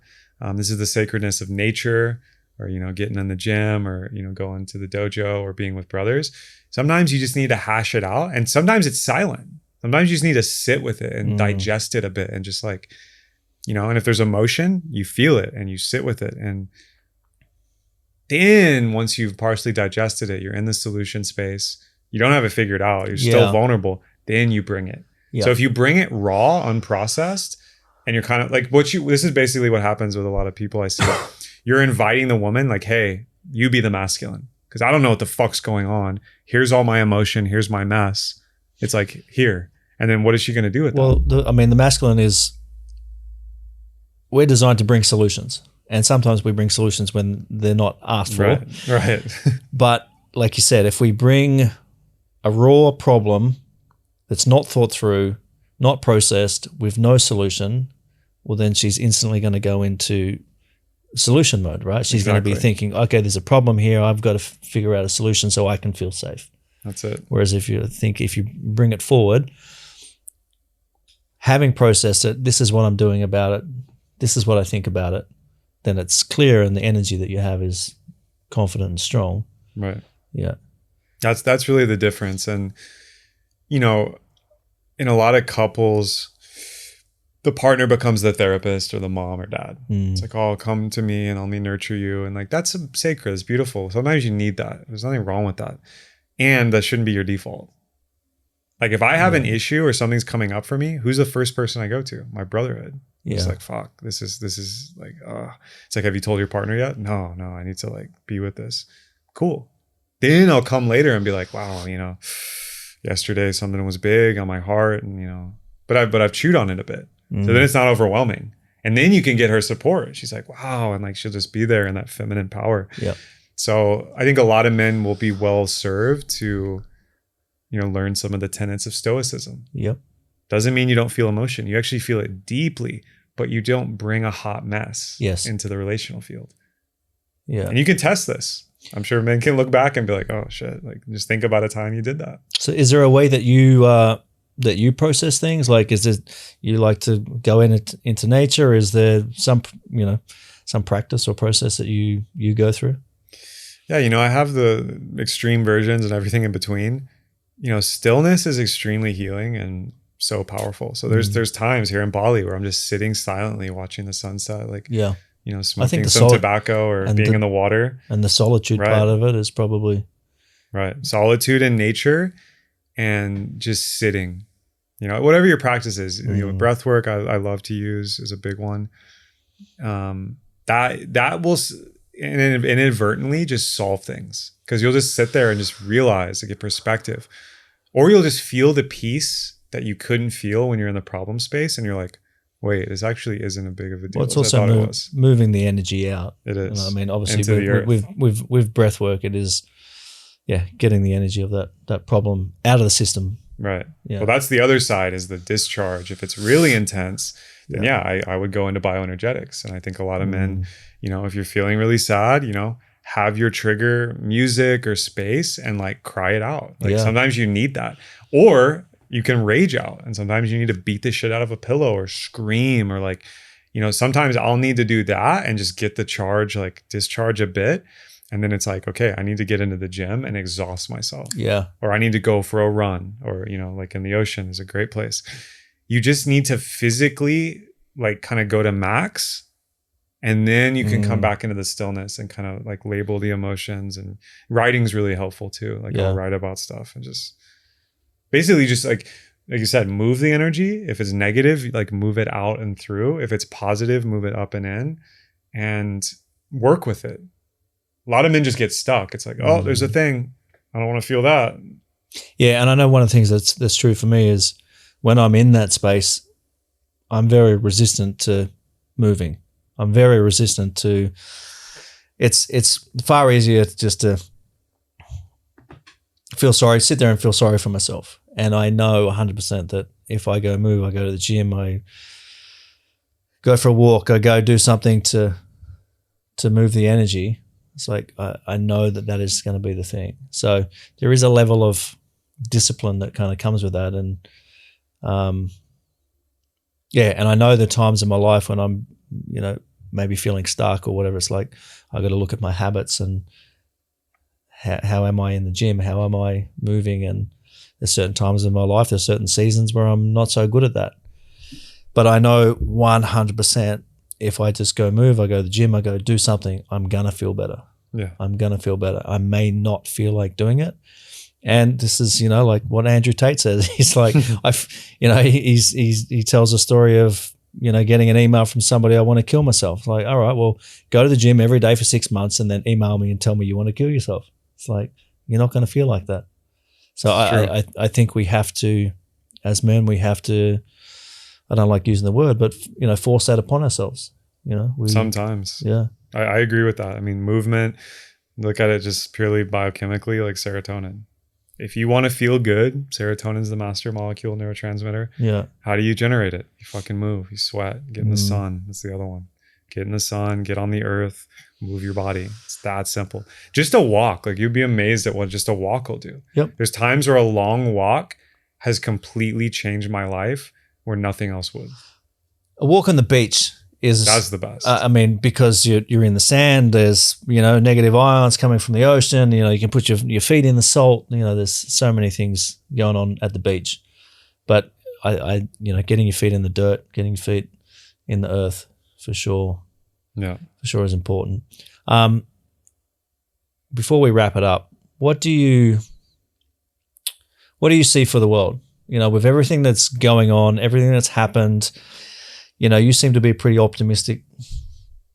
Speaker 2: This is the sacredness of nature, or, getting in the gym, or, going to the dojo, or being with brothers. Sometimes you just need to hash it out. And sometimes it's silent. Sometimes you just need to sit with it and digest it a bit, and just like, and if there's emotion, you feel it and you sit with it. And then once you've partially digested it, you're in the solution space. You don't have it figured out. You're still vulnerable. Then you bring it. Yeah. So if you bring it raw, unprocessed, and you're kind of like this is basically what happens with a lot of people I see. You're inviting the woman like, hey, you be the masculine, because I don't know what the fuck's going on. Here's all my emotion. Here's my mess. It's like, here. And then what is she going to do with that?
Speaker 1: Well, the masculine is, we're designed to bring solutions. And sometimes we bring solutions when they're not asked for.
Speaker 2: Right.
Speaker 1: But like you said, if we bring a raw problem that's not thought through, not processed, with no solution, well, then she's instantly going to go into solution mode, right? She's going to be thinking, okay, there's a problem here. I've got to figure out a solution so I can feel safe.
Speaker 2: That's it.
Speaker 1: Whereas if you bring it forward, having processed it, this is what I'm doing about it, this is what I think about it, then it's clear, and the energy that you have is confident and strong.
Speaker 2: Right.
Speaker 1: Yeah.
Speaker 2: That's really the difference. And, in a lot of couples, the partner becomes the therapist or the mom or dad. It's like, oh, come to me and let me nurture you. And like, that's sacred. It's beautiful. Sometimes you need that. There's nothing wrong with that. And that shouldn't be your default. Like if I have an issue or something's coming up for me, who's the first person I go to? My brotherhood. Yeah. It's like, fuck, this is like, it's like, have you told your partner yet? No, I need to like be with this. Cool. Then I'll come later and be like, wow, yesterday something was big on my heart, and but I've chewed on it a bit. So then it's not overwhelming. And then you can get her support. She's like, wow, and like she'll just be there in that feminine power.
Speaker 1: Yeah.
Speaker 2: So I think a lot of men will be well served to learn some of the tenets of Stoicism.
Speaker 1: Yep.
Speaker 2: Doesn't mean you don't feel emotion. You actually feel it deeply, but you don't bring a hot mess into the relational field.
Speaker 1: Yeah.
Speaker 2: And you can test this. I'm sure men can look back and be like, oh shit, like just think about a time you did that.
Speaker 1: So is there a way that you process things? Like, is it, you like to go into nature? Is there some practice or process that you go through?
Speaker 2: Yeah. I have the extreme versions and everything in between. Stillness is extremely healing and so powerful. So there's times here in Bali where I'm just sitting silently watching the sunset, like, smoking some tobacco or being in the water.
Speaker 1: And the solitude part of it is probably.
Speaker 2: Right. Solitude in nature and just sitting, whatever your practice is, breath work I love to use is a big one. That will inadvertently just solve things, because you'll just sit there and just realize, get perspective, or you'll just feel the peace that you couldn't feel when you're in the problem space. And you're like, wait, this actually isn't a big of a deal.
Speaker 1: Well, it's also moving the energy out.
Speaker 2: It is.
Speaker 1: I mean, obviously with breath work, it is, getting the energy of that problem out of the system.
Speaker 2: Right. Yeah. Well, that's the other side, is the discharge. If it's really intense, then I would go into bioenergetics. And I think a lot of men, if you're feeling really sad, have your trigger music or space and like cry it out. Like sometimes you need that, or you can rage out, and sometimes you need to beat the shit out of a pillow or scream, or like, sometimes I'll need to do that and just get the charge, like discharge a bit. And then it's like, okay, I need to get into the gym and exhaust myself.
Speaker 1: Yeah.
Speaker 2: Or I need to go for a run, or, like in the ocean is a great place. You just need to physically like kind of go to max, and then you can come back into the stillness and kind of like label the emotions. And writing's really helpful too. Like I'll write about stuff and just basically just like you said, move the energy. If it's negative, like move it out and through. If it's positive, move it up and in, and work with it. A lot of men just get stuck. It's like, oh, there's a thing. I don't want to feel that.
Speaker 1: Yeah. And I know one of the things that's true for me is when I'm in that space, I'm very resistant to moving. I'm very resistant to, it's far easier just to sit there and feel sorry for myself. And I know 100% that if I go move, I go to the gym, I go for a walk, I go do something to move the energy. It's like, I know that is going to be the thing. So there is a level of discipline that kind of comes with that. And and I know the times in my life when I'm, maybe feeling stuck or whatever, it's like, I got to look at my habits and how am I in the gym? How am I moving? And there's certain times in my life, there's certain seasons where I'm not so good at that. But I know 100% if I just go move, I go to the gym, I go do something, I'm going to feel better.
Speaker 2: Yeah.
Speaker 1: I'm going to feel better. I may not feel like doing it. And this is, like what Andrew Tate says. He's like, he tells a story of, getting an email from somebody, I want to kill myself. Like, all right, well, go to the gym every day for 6 months and then email me and tell me you want to kill yourself. It's like, you're not going to feel like that. So I think we have to, as men, I don't like using the word, but force that upon ourselves.
Speaker 2: Sometimes.
Speaker 1: Yeah.
Speaker 2: I agree with that. I mean, movement, look at it just purely biochemically, like serotonin. If you want to feel good, serotonin is the master molecule neurotransmitter.
Speaker 1: Yeah.
Speaker 2: How do you generate it? You fucking move, you sweat, get in the sun. That's the other one. Get in the sun, get on the earth, move your body. It's that simple. Just a walk, like you'd be amazed at what just a walk will do.
Speaker 1: Yep.
Speaker 2: There's times where a long walk has completely changed my life where nothing else would.
Speaker 1: A walk on the beach
Speaker 2: that's the best.
Speaker 1: Because you're in the sand, there's, negative ions coming from the ocean, you can put your feet in the salt, there's so many things going on at the beach. But I getting your feet in the dirt, getting your feet in the earth for sure.
Speaker 2: Yeah.
Speaker 1: For sure is important. Before we wrap it up, what do you see for the world? With everything that's going on, everything that's happened, you seem to be a pretty optimistic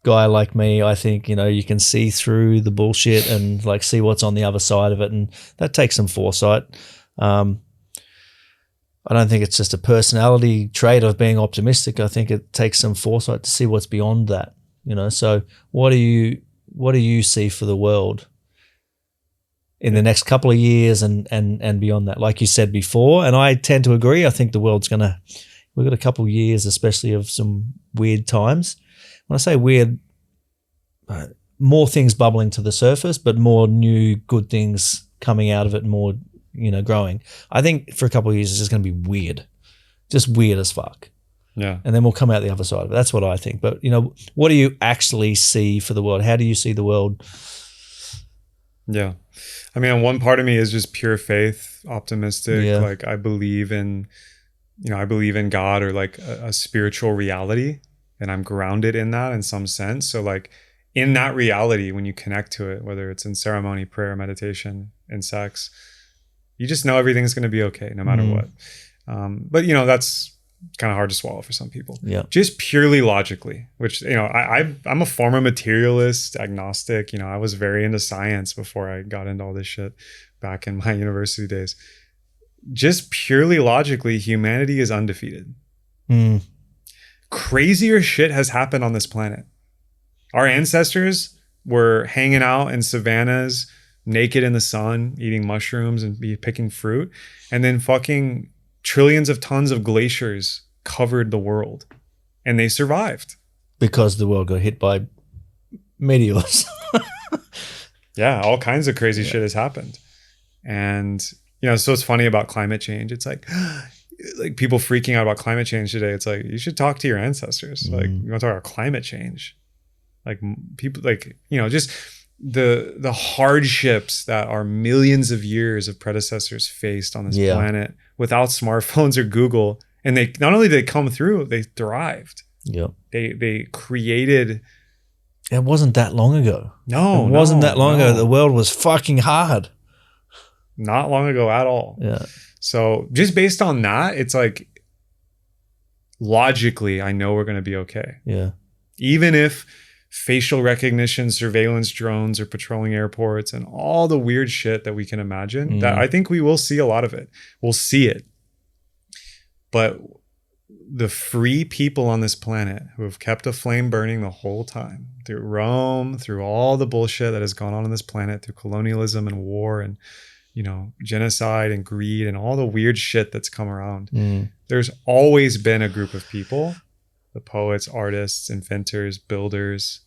Speaker 1: guy like me. I think, you can see through the bullshit and like see what's on the other side of it. And that takes some foresight. I don't think it's just a personality trait of being optimistic. I think it takes some foresight to see what's beyond that, So what do you see for the world in the next couple of years and beyond that, like you said before. And I tend to agree. I think the world's we've got a couple of years, especially of some weird times. When I say weird, more things bubbling to the surface, but more new good things coming out of it, more, growing. I think for a couple of years, it's just going to be weird, just weird as fuck.
Speaker 2: Yeah.
Speaker 1: And then we'll come out the other side of it. That's what I think. But, what do you actually see for the world? How do you see the world?
Speaker 2: Yeah. I mean, one part of me is just pure faith, optimistic.
Speaker 1: Yeah.
Speaker 2: Like I believe in God or like a spiritual reality, and I'm grounded in that in some sense. So like in that reality, when you connect to it, whether it's in ceremony, prayer, meditation, in sex, you just know everything's going to be okay no matter what. But that's kind of hard to swallow for some people.
Speaker 1: Yeah.
Speaker 2: Just purely logically, which, I'm a former materialist, agnostic. I was very into science before I got into all this shit back in my university days. Just purely logically, humanity is undefeated. Crazier shit has happened on this planet. Our ancestors were hanging out in savannas, naked in the sun, eating mushrooms and picking fruit. And then fucking trillions of tons of glaciers covered the world. And they survived.
Speaker 1: Because the world got hit by meteors.
Speaker 2: Yeah, all kinds of crazy shit has happened. And, so it's funny about climate change. It's like people freaking out about climate change today. It's like, you should talk to your ancestors. Like, you want to talk about climate change? Like people, just the hardships that our millions of years of predecessors faced on this planet without smartphones or Google. And they not only did they come through, they thrived.
Speaker 1: Yep.
Speaker 2: They created.
Speaker 1: It wasn't that long ago.
Speaker 2: No,
Speaker 1: it wasn't that long ago. The world was fucking hard.
Speaker 2: Not long ago at all.
Speaker 1: Yeah.
Speaker 2: So just based on that, it's like logically, I know we're going to be okay.
Speaker 1: Yeah.
Speaker 2: Even if facial recognition, surveillance drones are patrolling airports and all the weird shit that we can imagine, that I think we will see a lot of it. We'll see it. But the free people on this planet who have kept a flame burning the whole time, through Rome, through all the bullshit that has gone on this planet, through colonialism and war and, genocide and greed and all the weird shit that's come around. There's always been a group of people, the poets, artists, inventors, builders,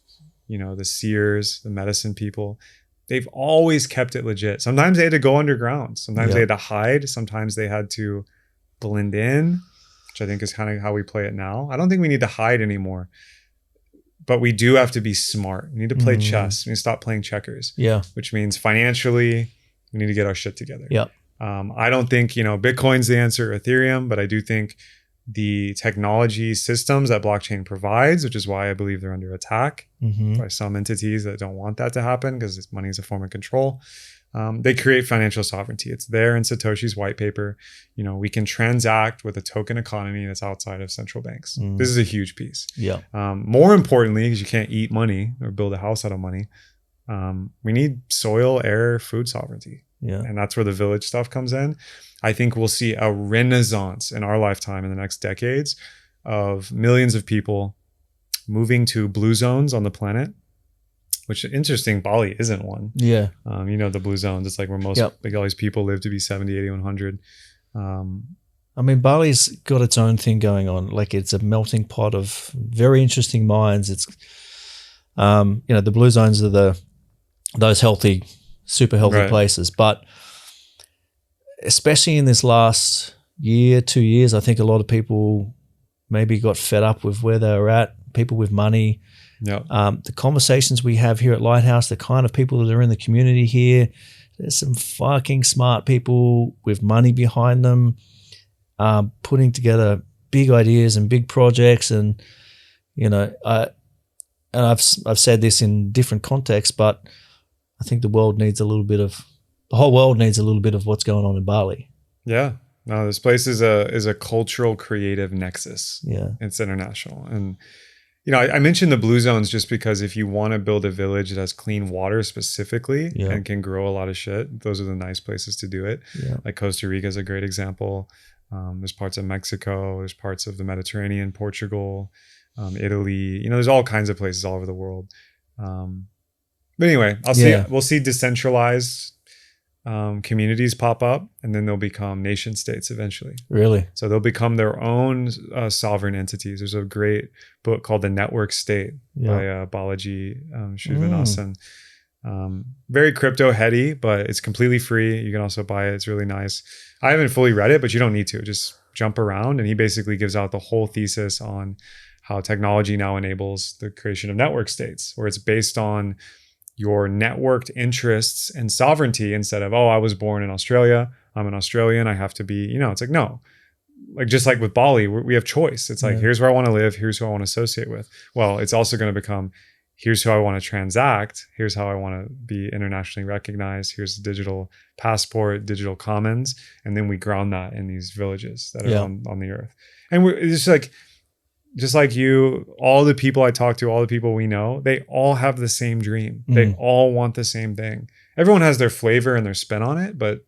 Speaker 2: the seers, the medicine people. They've always kept it legit. Sometimes they had to go underground. Sometimes they had to hide. Sometimes they had to blend in, which I think is kind of how we play it now. I don't think we need to hide anymore, but we do have to be smart. We need to play chess. We need to stop playing checkers.
Speaker 1: Yeah.
Speaker 2: Which means financially, we need to get our shit together.
Speaker 1: Yeah.
Speaker 2: I don't think, Bitcoin's the answer, Ethereum, but I do think the technology systems that blockchain provides, which is why I believe they're under attack by some entities that don't want that to happen because money is a form of control. They create financial sovereignty. It's there in Satoshi's white paper. We can transact with a token economy that's outside of central banks. This is a huge piece.
Speaker 1: Yeah.
Speaker 2: More importantly, because you can't eat money or build a house out of money, we need soil, air, food sovereignty.
Speaker 1: Yeah.
Speaker 2: And that's where the village stuff comes in. I think we'll see a renaissance in our lifetime in the next decades of millions of people moving to blue zones on the planet, which is interesting. Bali isn't one.
Speaker 1: Yeah.
Speaker 2: The blue zones. It's like where most like all these people live to be 70, 80, 100.
Speaker 1: I mean, Bali's got its own thing going on. Like it's a melting pot of very interesting minds. It's, the blue zones are those healthy, super healthy places. But especially in this last year, 2 years, I think a lot of people maybe got fed up with where they were at, people with money.
Speaker 2: Yeah.
Speaker 1: The conversations we have here at Lighthouse, the kind of people that are in the community here, there's some fucking smart people with money behind them, putting together big ideas and big projects. And, I've said this in different contexts, but I think the whole world needs a little bit of what's going on in Bali.
Speaker 2: Yeah. No, this place is a cultural creative nexus.
Speaker 1: Yeah.
Speaker 2: It's international. And, I mentioned the blue zones just because if you want to build a village that has clean water specifically and can grow a lot of shit, those are the nice places to do it.
Speaker 1: Yeah.
Speaker 2: Like Costa Rica is a great example. There's parts of Mexico, there's parts of the Mediterranean, Portugal, Italy, there's all kinds of places all over the world. But anyway, we'll see decentralized communities pop up, and then they'll become nation states eventually.
Speaker 1: Really?
Speaker 2: So they'll become their own sovereign entities. There's a great book called The Network State by Balaji Srinivasan. Very crypto heady, but it's completely free. You can also buy it. It's really nice. I haven't fully read it, but you don't need to. Just jump around. And he basically gives out the whole thesis on how technology now enables the creation of network states, where it's based on your networked interests and sovereignty instead of, oh, I was born in Australia, I'm an Australian, I have to be, it's like, no. Like, just like with Bali, we have choice. It's like, here's where I want to live, here's who I want to associate with. Well, it's also going to become, here's who I want to transact, here's how I want to be internationally recognized, here's the digital passport, digital commons, and then we ground that in these villages that are on the earth. And it's like, just like you, all the people I talk to, all the people we know, they all have the same dream. They all want the same thing. Everyone has their flavor and their spin on it, but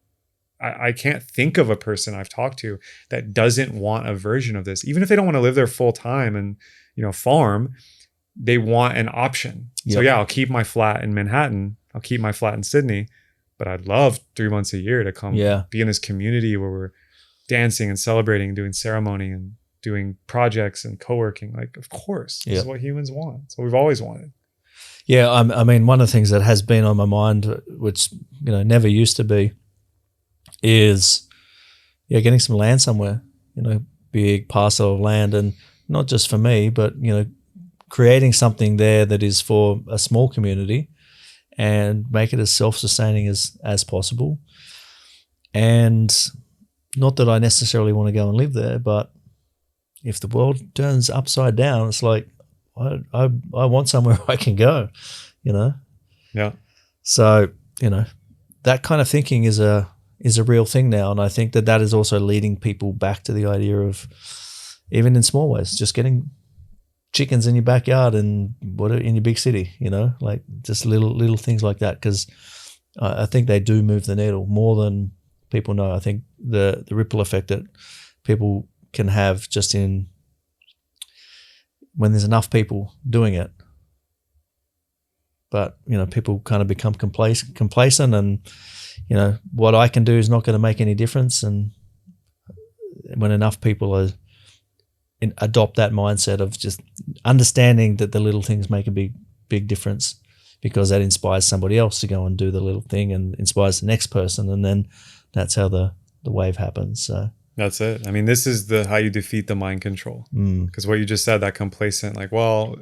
Speaker 2: I can't think of a person I've talked to that doesn't want a version of this. Even if they don't want to live there full time and, farm, they want an option. Yep. So yeah, I'll keep my flat in Manhattan. I'll keep my flat in Sydney, but I'd love 3 months a year to come be in this community where we're dancing and celebrating and doing ceremony and doing projects and co-working. Like, of course, this is what humans want. It's what we've always wanted.
Speaker 1: Yeah, I mean, one of the things that has been on my mind, which never used to be, is getting some land somewhere. Big parcel of land, and not just for me, but creating something there that is for a small community, and make it as self-sustaining as possible. And not that I necessarily want to go and live there, but if the world turns upside down, it's like, I want somewhere I can go,
Speaker 2: Yeah.
Speaker 1: So, that kind of thinking is a real thing now. And I think that is also leading people back to the idea of, even in small ways, just getting chickens in your backyard and in your big city, like just little things like that. Because I think they do move the needle more than people know. I think the ripple effect that people can have just in when there's enough people doing it, but people kind of become complacent, and what I can do is not going to make any difference. And when enough people adopt that mindset of just understanding that the little things make a big difference, because that inspires somebody else to go and do the little thing, and inspires the next person, and then that's how the wave happens. So
Speaker 2: that's it. I mean, this is how you defeat the mind control. Because what you just said, that complacent, like, well,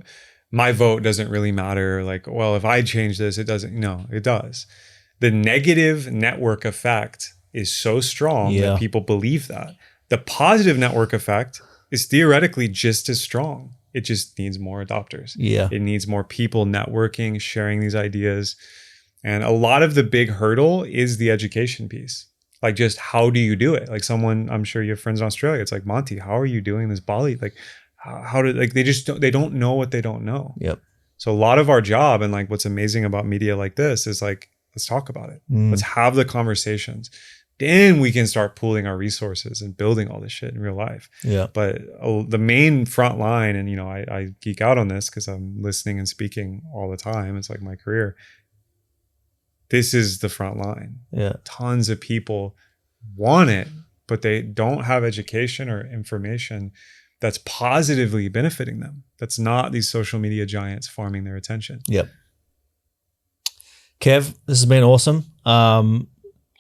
Speaker 2: my vote doesn't really matter. Like, well, if I change this, it doesn't. No, it does. The negative network effect is so strong that people believe that. The positive network effect is theoretically just as strong. It just needs more adopters.
Speaker 1: Yeah.
Speaker 2: It needs more people networking, sharing these ideas. And a lot of the big hurdle is the education piece. Like, just how do you do it? Like, I'm sure you have friends in Australia. It's like, Monty, how are you doing this Bali? Like, they don't know what they don't know.
Speaker 1: Yep.
Speaker 2: So a lot of our job, and like what's amazing about media like this, is like, let's talk about it. Let's have the conversations. Then we can start pooling our resources and building all this shit in real life.
Speaker 1: Yeah.
Speaker 2: But the main front line, and I geek out on this because I'm listening and speaking all the time. It's like my career. This is the front line.
Speaker 1: Yeah.
Speaker 2: Tons of people want it, but they don't have education or information that's positively benefiting them. That's not these social media giants farming their attention.
Speaker 1: Yep. Kev, this has been awesome.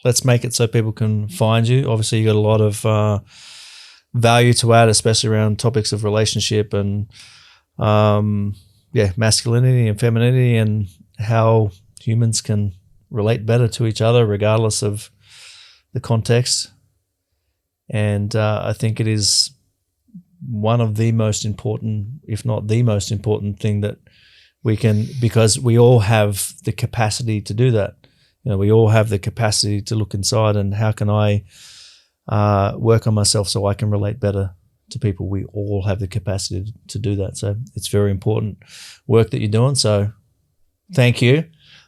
Speaker 1: Let's make it so people can find you. Obviously, you got a lot of value to add, especially around topics of relationship and masculinity and femininity, and how humans can relate better to each other regardless of the context. And I think it is one of the most important, if not the most important thing that we can, because we all have the capacity to do that. We all have the capacity to look inside, and how can I work on myself so I can relate better to people? We all have the capacity to do that. So it's very important work that you're doing. So thank you.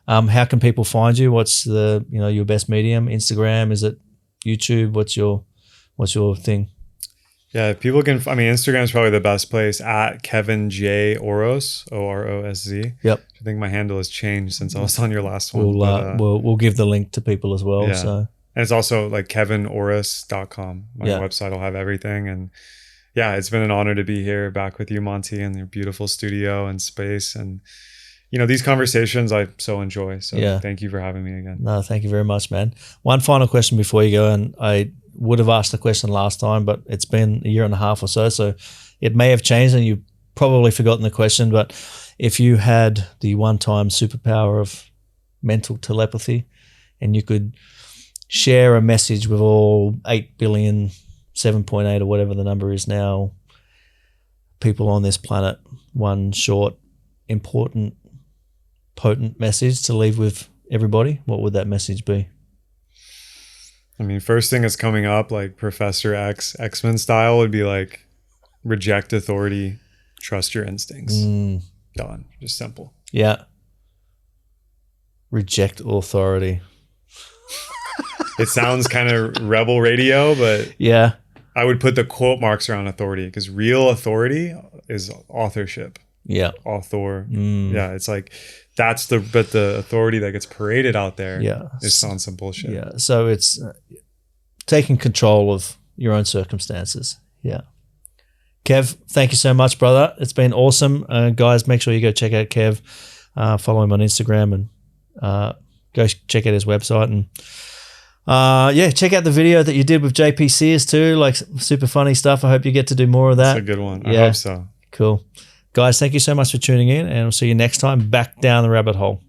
Speaker 1: How can people find you? What's your best medium? Instagram? Is it YouTube? What's your thing?
Speaker 2: Yeah, people can. I mean, Instagram is probably the best place at Kevin J Orosz, Orosz.
Speaker 1: Yep.
Speaker 2: I think my handle has changed since I was on your last one.
Speaker 1: We'll give the link to people as well.
Speaker 2: Yeah.
Speaker 1: So,
Speaker 2: and it's also like KevinOrosz.com. My website will have everything. And yeah, it's been an honor to be here back with you, Monty, in your beautiful studio and space. And these conversations I so enjoy. So thank you for having me again.
Speaker 1: No, thank you very much, man. One final question before you go, and I would have asked the question last time, but it's been a year and a half or so it may have changed and you've probably forgotten the question. But if you had the one-time superpower of mental telepathy and you could share a message with all 8 billion, 7.8 or whatever the number is now, people on this planet, one short, important, potent message to leave with everybody, what would that message be?
Speaker 2: I mean, first thing that's coming up, like Professor X, X-Men style, would be like, reject authority, trust your instincts. Done. Just simple.
Speaker 1: Yeah. Reject authority.
Speaker 2: It sounds kind of rebel radio, but
Speaker 1: yeah,
Speaker 2: I would put the quote marks around authority because real authority is authorship.
Speaker 1: Yeah.
Speaker 2: Author. Yeah. It's like, but the authority that gets paraded out there is on some bullshit.
Speaker 1: Yeah. So it's taking control of your own circumstances. Yeah. Kev, thank you so much, brother. It's been awesome. Guys, make sure you go check out Kev. Follow him on Instagram and go check out his website. And check out the video that you did with JP Sears too. Like super funny stuff. I hope you get to do more of that.
Speaker 2: That's a good one. I hope so.
Speaker 1: Cool. Guys, thank you so much for tuning in, and we'll see you next time back down the rabbit hole.